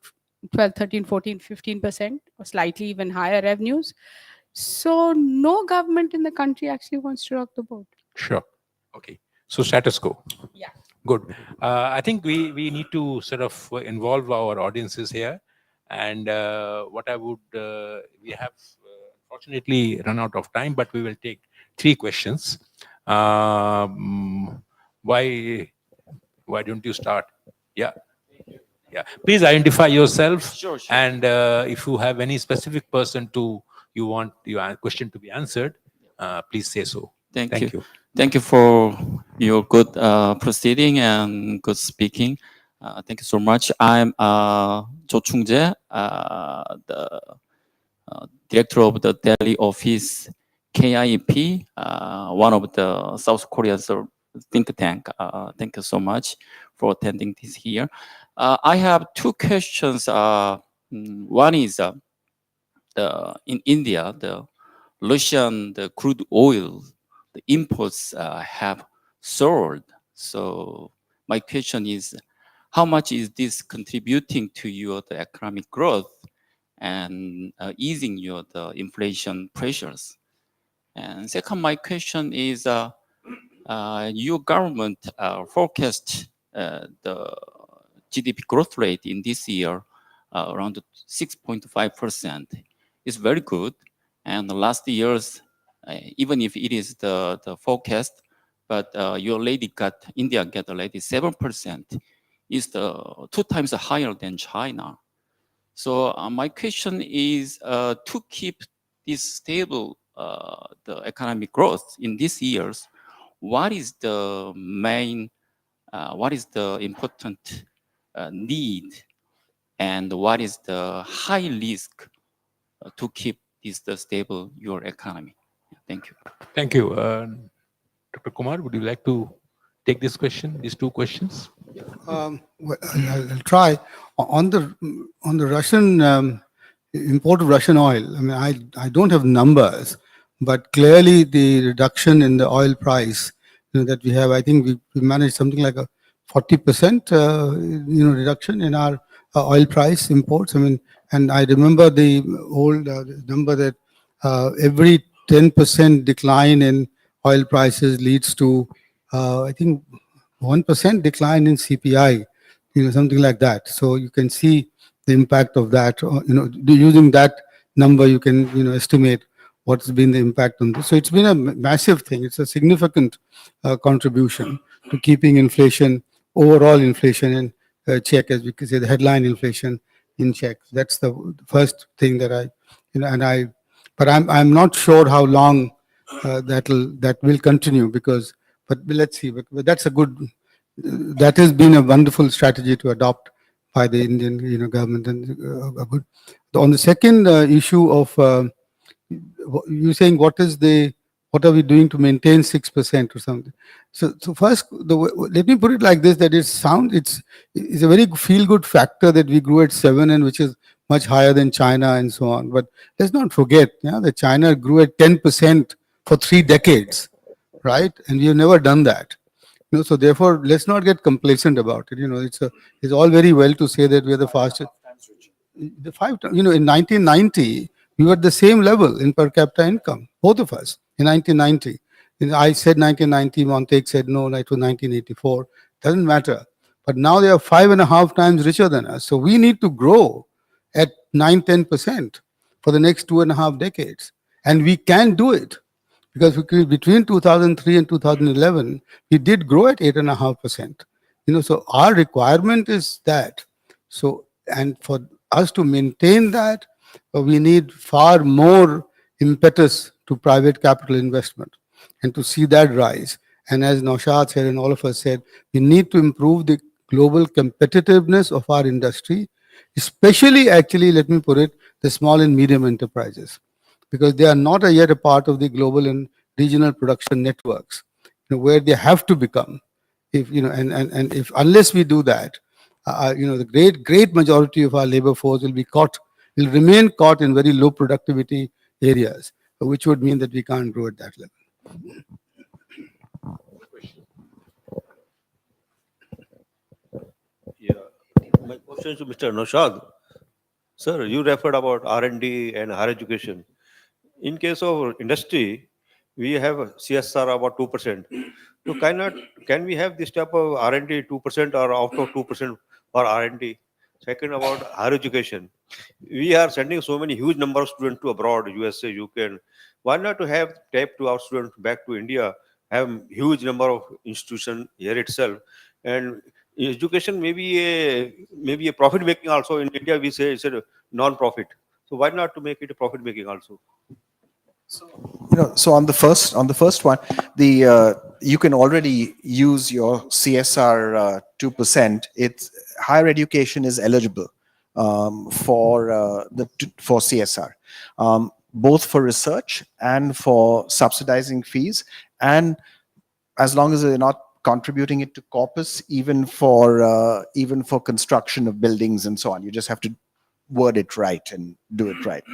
12, 13, 14, 15% or slightly even higher revenues. So no government in the country actually wants to rock the boat. sure. Okay. So status quo. Yeah. Good. I think we need to sort of involve our audiences here. And what I would, we have fortunately run out of time, but we will take 3 questions. Why don't you start? Yeah. Yeah. Please identify yourself. Sure. And if you have any specific person you want your question to be answered, please say so. Thank Thank you. you. Thank you for your good proceeding and good speaking. Thank you so much. I'm Jo Chung-jae, the director of the Delhi office KIEP, one of the South Korea's think tank. Thank you so much for attending this here. I have two questions. One is in India, the Russian the crude oil, the imports have soared. So my question is, how much is this contributing to your the economic growth and easing your the inflation pressures? And second, my question is, your government forecast the GDP growth rate in this year around 6.5% is very good. And the last years, even if it is the forecast, but you already got, India get already 7%, is the 2 times higher than China. So my question is to keep this stable, the economic growth in these years, what is the main, what is the important need, and what is the high risk to keep this the stable your economy? Thank you. Thank you. Dr. Kumar, would you like to take this question, these two questions? Well, I'll try. On the Russian import of Russian oil, I mean, I don't have numbers, but clearly the reduction in the oil price, that we have, I think we managed something like a 40% reduction in our oil price imports. I mean, and I remember the old number that every 10% decline in oil prices leads to I think 1% decline in CPI, something like that. So you can see the impact of that. Using that number, you can, estimate what's been the impact on this. So it's been a massive thing. It's a significant contribution to keeping inflation, overall inflation in check, as we could say, the headline inflation in check. That's the first thing that but I'm not sure how long that will continue, because, but let's see. But that's a good, that has been a wonderful strategy to adopt by the Indian, government, and a good. On the second issue of you saying what are we doing to maintain 6% or something? So first, let me put it like this: that it's a very feel good factor that we grew at 7, and which is much higher than China and so on. But let's not forget, that China grew at 10% for 3 decades, right? And we have never done that. So therefore, let's not get complacent about it. It's all very well to say that we are the fastest. The 5 times, in 1990, we were at the same level in per capita income, both of us, in 1990. I said 1990, Montague said no, it was 1984. Doesn't matter. But now they are 5.5 times richer than us. So we need to grow at 9-10% for the next 2.5 decades. And we can do it. Because between 2003 and 2011, we did grow at 8.5%. So our requirement is that. So, and for us to maintain that, we need far more impetus to private capital investment and to see that rise. And as Naushad said, and all of us said, we need to improve the global competitiveness of our industry, especially, actually, let me put it, the small and medium enterprises, because they are not yet a part of the global and regional production networks, where they have to become. If and if unless we do that, the great majority of our labor force will remain caught in very low productivity areas, which would mean that we can't grow at that level. Yeah. My question to Mr. Naushad. Sir, you referred about R&D and higher education. In case of industry, we have a CSR about 2%. So can we have this type of R&D 2% or out of 2% for R&D? Second, about higher education. We are sending so many huge number of students to abroad, USA, UK. And why not to have tap to our students back to India, have huge number of institutions here itself, and education maybe a profit making also. In India we say it's a non-profit, so why not to make it a profit making also? So on the first one, you can already use your CSR 2%. It's higher education is eligible for CSR, both for research and for subsidizing fees, and as long as they're not contributing it to corpus, even for construction of buildings and so on. You just have to word it right and do it right.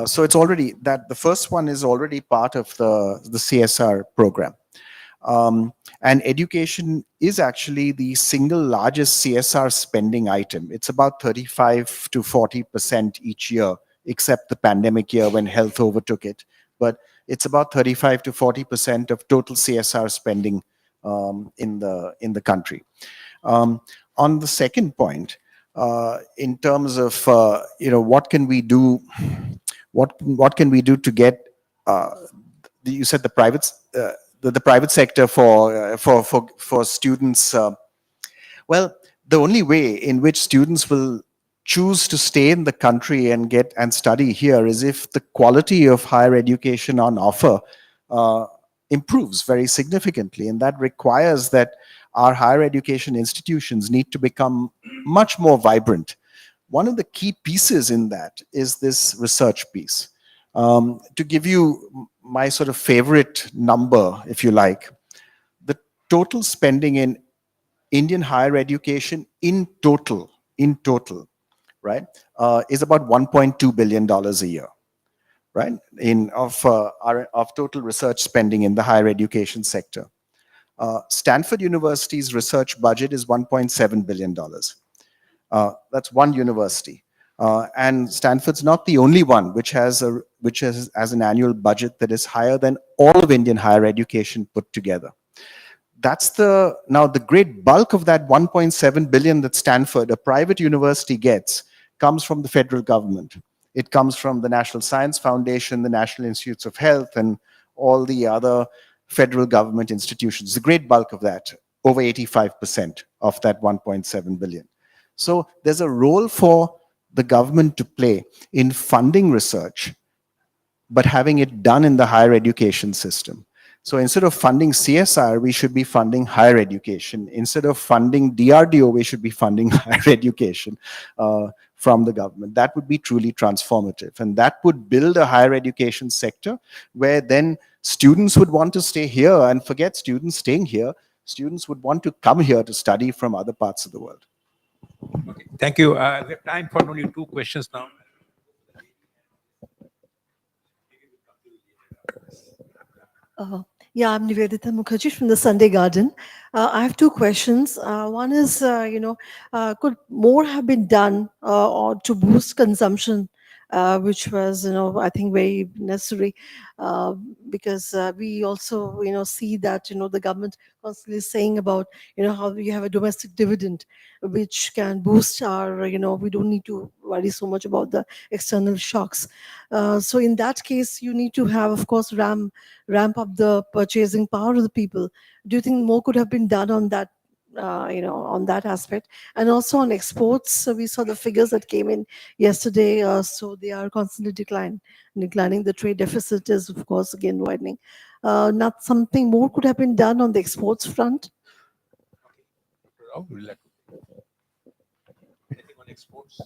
So it's already that the first one is already part of the CSR program. And education is actually the single largest CSR spending item. It's about 35 to 40% each year, except the pandemic year when health overtook it. But it's about 35 to 40% of total CSR spending in the country. On the second point, in terms of what can we do, what can we do to get you said the private sector for students. Well, the only way in which students will choose to stay in the country and study here is if the quality of higher education on offer improves very significantly, and that requires that our higher education institutions need to become much more vibrant. One of the key pieces in that is this research piece. To give you my sort of favorite number, if you like, the total spending in Indian higher education in total, right, is about $1.2 billion a year, right, of total research spending in the higher education sector. Stanford University's research budget is $1.7 billion. That's one university. And Stanford's not the only one which has an annual budget that is higher than all of Indian higher education put together. That's now the great bulk of that 1.7 billion that Stanford, a private university, gets comes from the federal government. It comes from the National Science Foundation, the National Institutes of Health, and all the other federal government institutions. The great bulk of that, over 85% of that 1.7 billion. So there's a role for the government to play in funding research, but having it done in the higher education system. So instead of funding CSR, we should be funding higher education. Instead of funding DRDO, we should be funding higher education from the government. That would be truly transformative. And that would build a higher education sector where then students would want to stay here, and forget students staying here. Students would want to come here to study from other parts of the world. Okay, thank you. We have time for only two questions now. Yeah, I'm Nivedita Mukherjee from the Sunday Garden. I have two questions. One is, could more have been done or to boost consumption, which was, I think very necessary, because we also, see that, the government constantly saying about, how we have a domestic dividend, which can boost our, we don't need to worry so much about the external shocks. So in that case, you need to have, of course, ramp up the purchasing power of the people. Do you think more could have been done on that, on that aspect? And also on exports, so we saw the figures that came in yesterday, so they are constantly declining. The trade deficit is, of course, again widening. Not something more could have been done on the exports front? Anything on exports?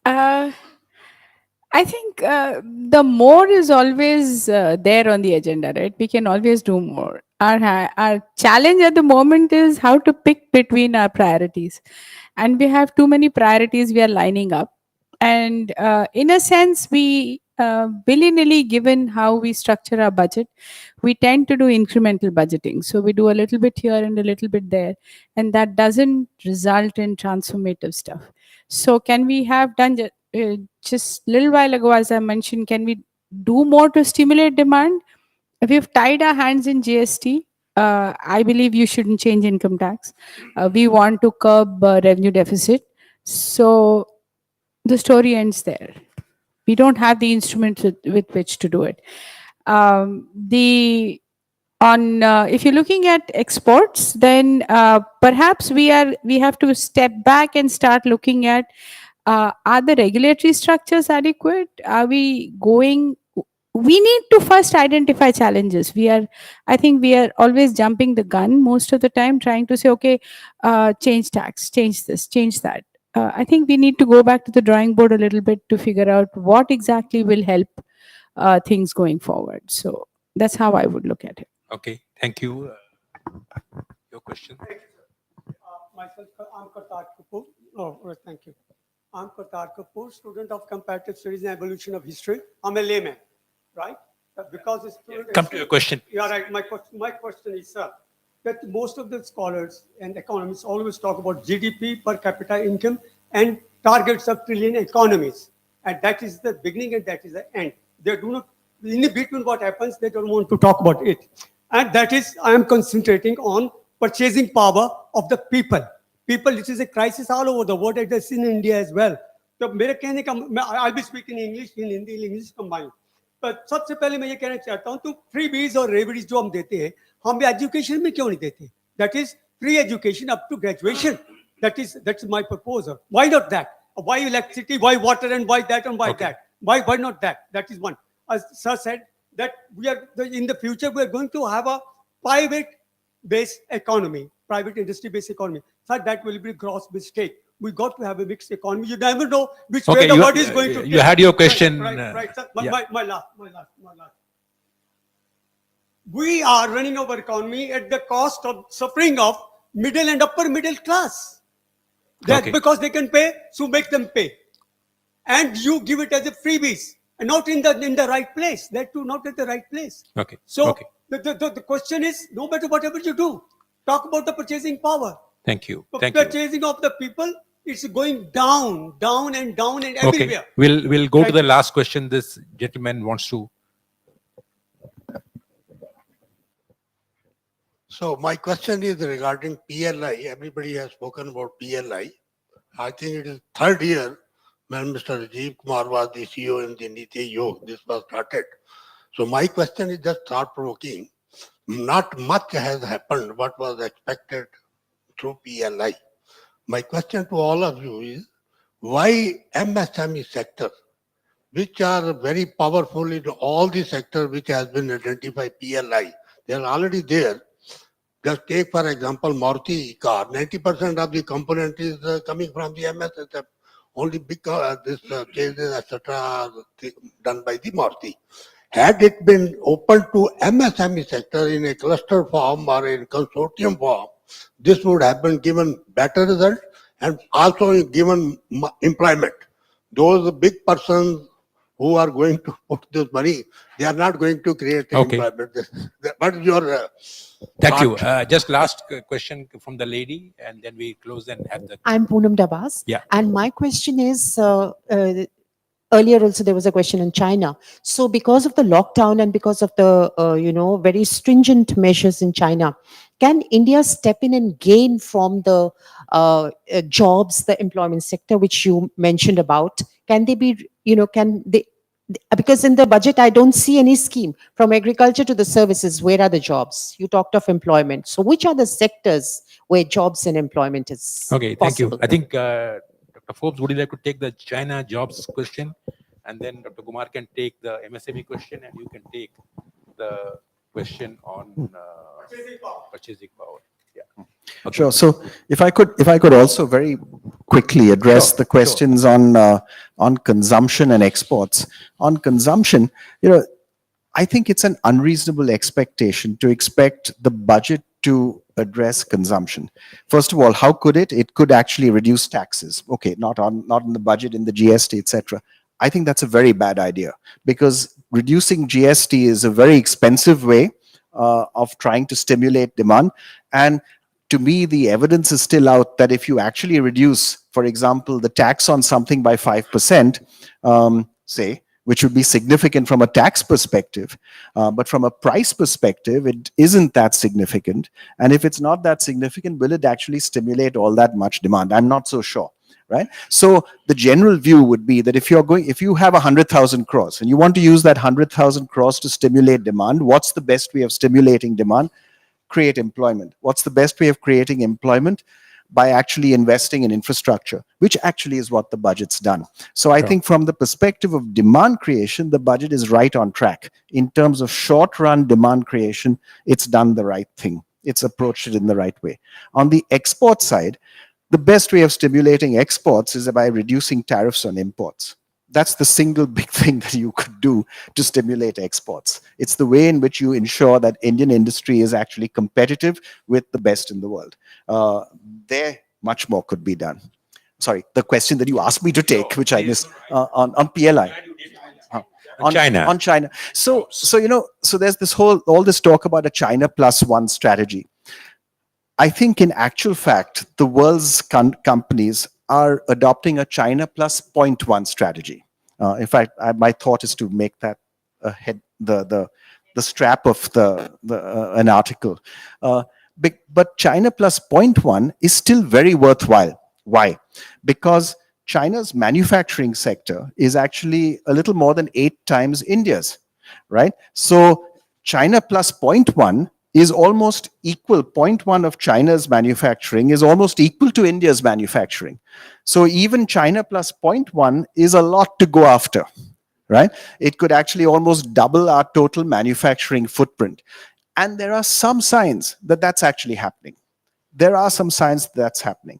I think the more is always there on the agenda, right? We can always do more. Our challenge at the moment is how to pick between our priorities. And we have too many priorities we are lining up. And in a sense, we willy-nilly, given how we structure our budget, we tend to do incremental budgeting. So we do a little bit here and a little bit there. And that doesn't result in transformative stuff. So can we have done just a little while ago, as I mentioned, can we do more to stimulate demand? If we've tied our hands in GST, I believe you shouldn't change income tax. We want to curb revenue deficit. So the story ends there. We don't have the instruments with which to do it. If you're looking at exports, then perhaps we have to step back and start looking at, are the regulatory structures adequate? Are we going we need to first identify challenges. I think we are always jumping the gun most of the time, trying to say, okay, change tax, change this, change that. I think we need to go back to the drawing board a little bit to figure out what exactly will help things going forward. So that's how I would look at it. Okay, thank you. Your question. Myself, I'm Kartar Kapoor. Oh, right, thank you. I'm Kartar Kapoor, student of Comparative Studies and Evolution of History. I'm a layman, right? Because it's Come to your question. Yeah, right. My question is, sir, that most of the scholars and economists always talk about GDP per capita income and targets of trillion economies. And that is the beginning and that is the end. They do not, in between what happens, they don't want to talk about it. And that is, I am concentrating on purchasing power of the people. People, this is a crisis all over the world, it is in India as well. So I'll be speaking English, in Hindi, English combined. But सबसे पहले मैं ये कहना चाहता हूँ तो freebies और reveries जो हम देते हैं हम education में क्यों नहीं देते? That is free education up to graduation. That's my proposal. Why not that? Why electricity? Why water? And why that? And why that? Why not that? That is one. As Sir said, that in the future we are going to have a private-based economy, private industry-based economy. Sir, that will be a gross mistake. We got to have a mixed economy. You never know which way the world is going to. You had your question. Right, sir. My last. We are running our economy at the cost of suffering of middle and upper middle class. That because they can pay, so make them pay. And you give it as a freebies and not in the right place. That too, not at the right place. Okay. So the question is, no matter whatever you do, talk about the purchasing power. Thank you. Thank you. Purchasing of the people, it's going down and everywhere. Okay. We'll go to the last question. This gentleman wants to. So my question is regarding PLI. Everybody has spoken about PLI. I think it is third year when Mr. Rajiv Kumar was the CEO in the Niti Aayog. This was started. So my question is just thought-provoking. Not much has happened what was expected through PLI. My question to all of you is, why MSME sector, which are very powerful in all the sectors which has been identified PLI, they are already there. Just take, for example, Maruti car. 90% of the component is coming from the MSSF. Only because this cases, etc., are done by the Maruti. Had it been open to MSME sector in a cluster form or in consortium form, this would have been given better result and also given employment. Those big persons who are going to put this money, they are not going to create employment. What is your Thank you. Just last question from the lady, and then we close and have the. I'm Poonam Dabas. Yeah. And my question is, earlier also there was a question in China. So because of the lockdown and because of the, very stringent measures in China, can India step in and gain from the jobs, the employment sector, which you mentioned about? Can they be, because in the budget, I don't see any scheme from agriculture to the services. Where are the jobs? You talked of employment. So which are the sectors where jobs and employment is Okay, thank you. possible? I think Dr. Forbes, would you like to take the China jobs question? And then Dr. Kumar can take the MSME question, and you can take the question on purchasing power. Yeah. Okay. Sure. So if I could also very quickly address the questions on consumption and exports. On consumption, I think it's an unreasonable expectation to expect the budget to address consumption. First of all, how could it? It could actually reduce taxes. Okay, not in the budget, in the GST, etc. I think that's a very bad idea because reducing GST is a very expensive way of trying to stimulate demand. And to me, the evidence is still out that if you actually reduce, for example, the tax on something by 5%, say, which would be significant from a tax perspective, but from a price perspective, it isn't that significant. And if it's not that significant, will it actually stimulate all that much demand? I'm not so sure. Right? So the general view would be that if you have 100,000 crores and you want to use that 100,000 crores to stimulate demand, what's the best way of stimulating demand? Create employment. What's the best way of creating employment? by actually investing in infrastructure, which actually is what the budget's done. So I think from the perspective of demand creation, the budget is right on track. In terms of short-run demand creation, it's done the right thing. It's approached it in the right way. On the export side, the best way of stimulating exports is by reducing tariffs on imports. That's the single big thing that you could do to stimulate exports. It's the way in which you ensure that Indian industry is actually competitive with the best in the world. There, much more could be done. Sorry, the question that you asked me to take, which I missed, on PLI. On China. So there's this all this talk about a China plus one strategy. I think in actual fact, the world's companies are adopting a China plus 0.1 strategy. In fact, my thought is to make that the strap of an article. But China plus 0.1 is still very worthwhile. Why? Because China's manufacturing sector is actually a little more than 8 times India's, right? So China plus 0.1 is almost equal. 0.1 of China's manufacturing is almost equal to India's manufacturing. So even China plus 0.1 is a lot to go after, right? It could actually almost double our total manufacturing footprint. And there are some signs that that's actually happening. There are some signs that's happening.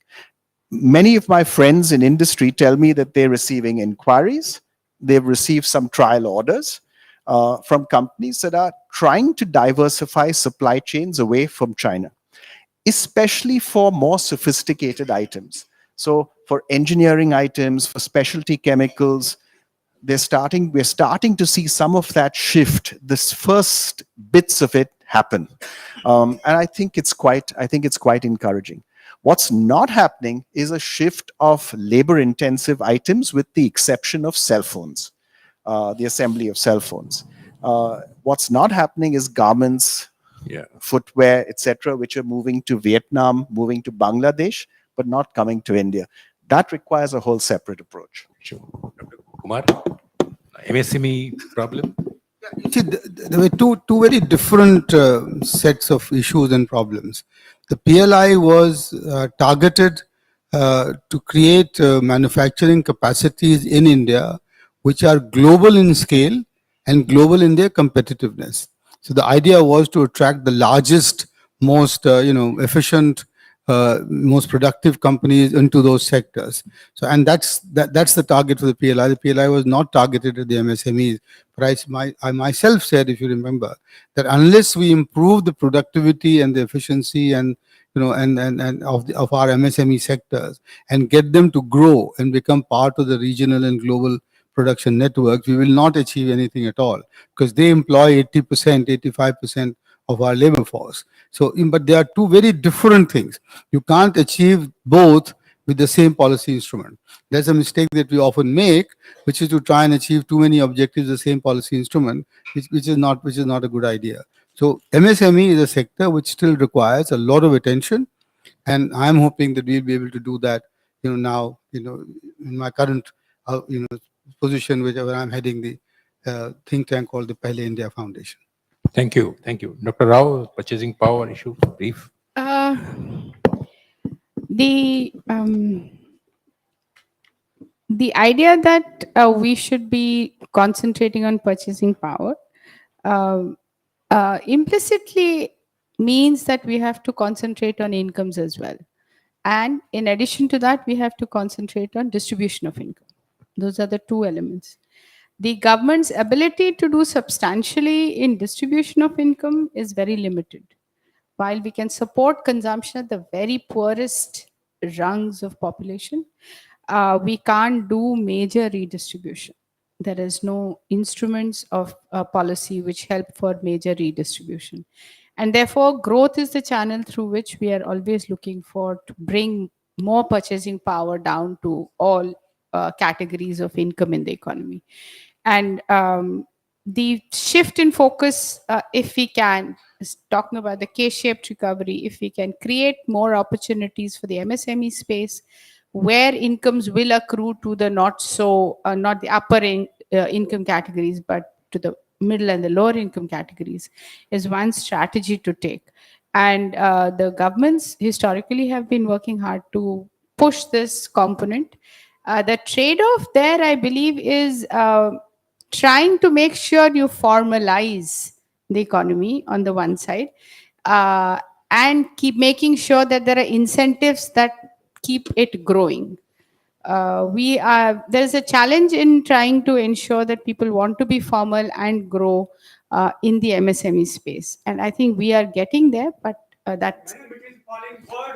Many of my friends in industry tell me that they're receiving inquiries. They've received some trial orders from companies that are trying to diversify supply chains away from China, especially for more sophisticated items. So for engineering items, for specialty chemicals, we're starting to see some of that shift, this first bits of it happen. And I think it's quite encouraging. What's not happening is a shift of labor-intensive items with the exception of cell phones, the assembly of cell phones. What's not happening is garments, footwear, etc., which are moving to Vietnam, moving to Bangladesh, but not coming to India. That requires a whole separate approach. Sure. Dr. Kumar, MSME problem? See, there were two very different sets of issues and problems. The PLI was targeted to create manufacturing capacities in India, which are global in scale and global in their competitiveness. So the idea was to attract the largest, most efficient, most productive companies into those sectors. So, and that's the target for the PLI. The PLI was not targeted at the MSMEs. But I myself said, if you remember, that unless we improve the productivity and the efficiency and of our MSME sectors and get them to grow and become part of the regional and global production networks, we will not achieve anything at all, because they employ 80%, 85% of our labor force. So, but there are two very different things. You can't achieve both with the same policy instrument. That's a mistake that we often make, which is to try and achieve too many objectives with the same policy instrument, which is not a good idea. So MSME is a sector which still requires a lot of attention, and I'm hoping that we'll be able to do that. Now, in my current, position, whichever I'm heading the think tank called the Pehle India Foundation. Thank you. Dr. Rao, purchasing power issue, brief. The idea that we should be concentrating on purchasing power implicitly means that we have to concentrate on incomes as well. And in addition to that, we have to concentrate on distribution of income. Those are the two elements. The government's ability to do substantially in distribution of income is very limited. While we can support consumption at the very poorest rungs of population, we can't do major redistribution. There is no instruments of policy which help for major redistribution. And therefore, growth is the channel through which we are always looking for to bring more purchasing power down to all categories of income in the economy. And the shift in focus, if we can, is talking about the K-shaped recovery, if we can create more opportunities for the MSME space, where incomes will accrue to the not the upper income categories, but to the middle and the lower income categories, is one strategy to take. And the governments historically have been working hard to push this component. The trade-off there, I believe, is trying to make sure you formalize the economy on the one side, and keep making sure that there are incentives that keep it growing. There's a challenge in trying to ensure that people want to be formal and grow in the MSME space. And I think we are getting there, but that's.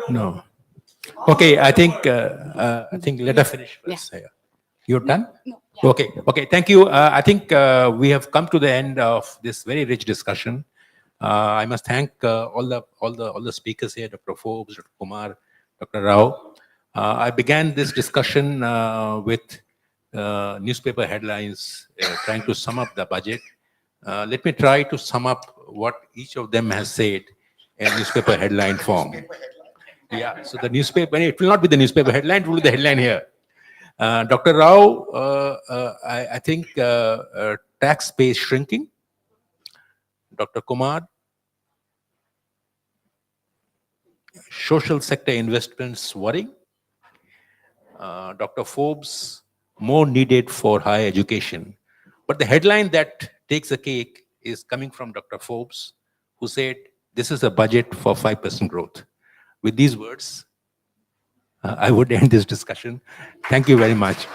No. Okay, I think let her finish first. Yeah. You're done? No. Okay, okay, thank you. I think we have come to the end of this very rich discussion. I must thank all the speakers here, Dr. Forbes, Dr. Kumar, Dr. Rao. I began this discussion with newspaper headlines trying to sum up the budget. Let me try to sum up what each of them has said in newspaper headline form. Yeah, so the newspaper, it will not be the newspaper headline, it will be the headline here. Dr. Rao, I think tax base shrinking. Dr. Kumar, social sector investments worrying. Dr. Forbes, more needed for higher education. But the headline that takes the cake is coming from Dr. Forbes, who said, this is a budget for 5% growth. With these words, I would end this discussion. Thank you very much.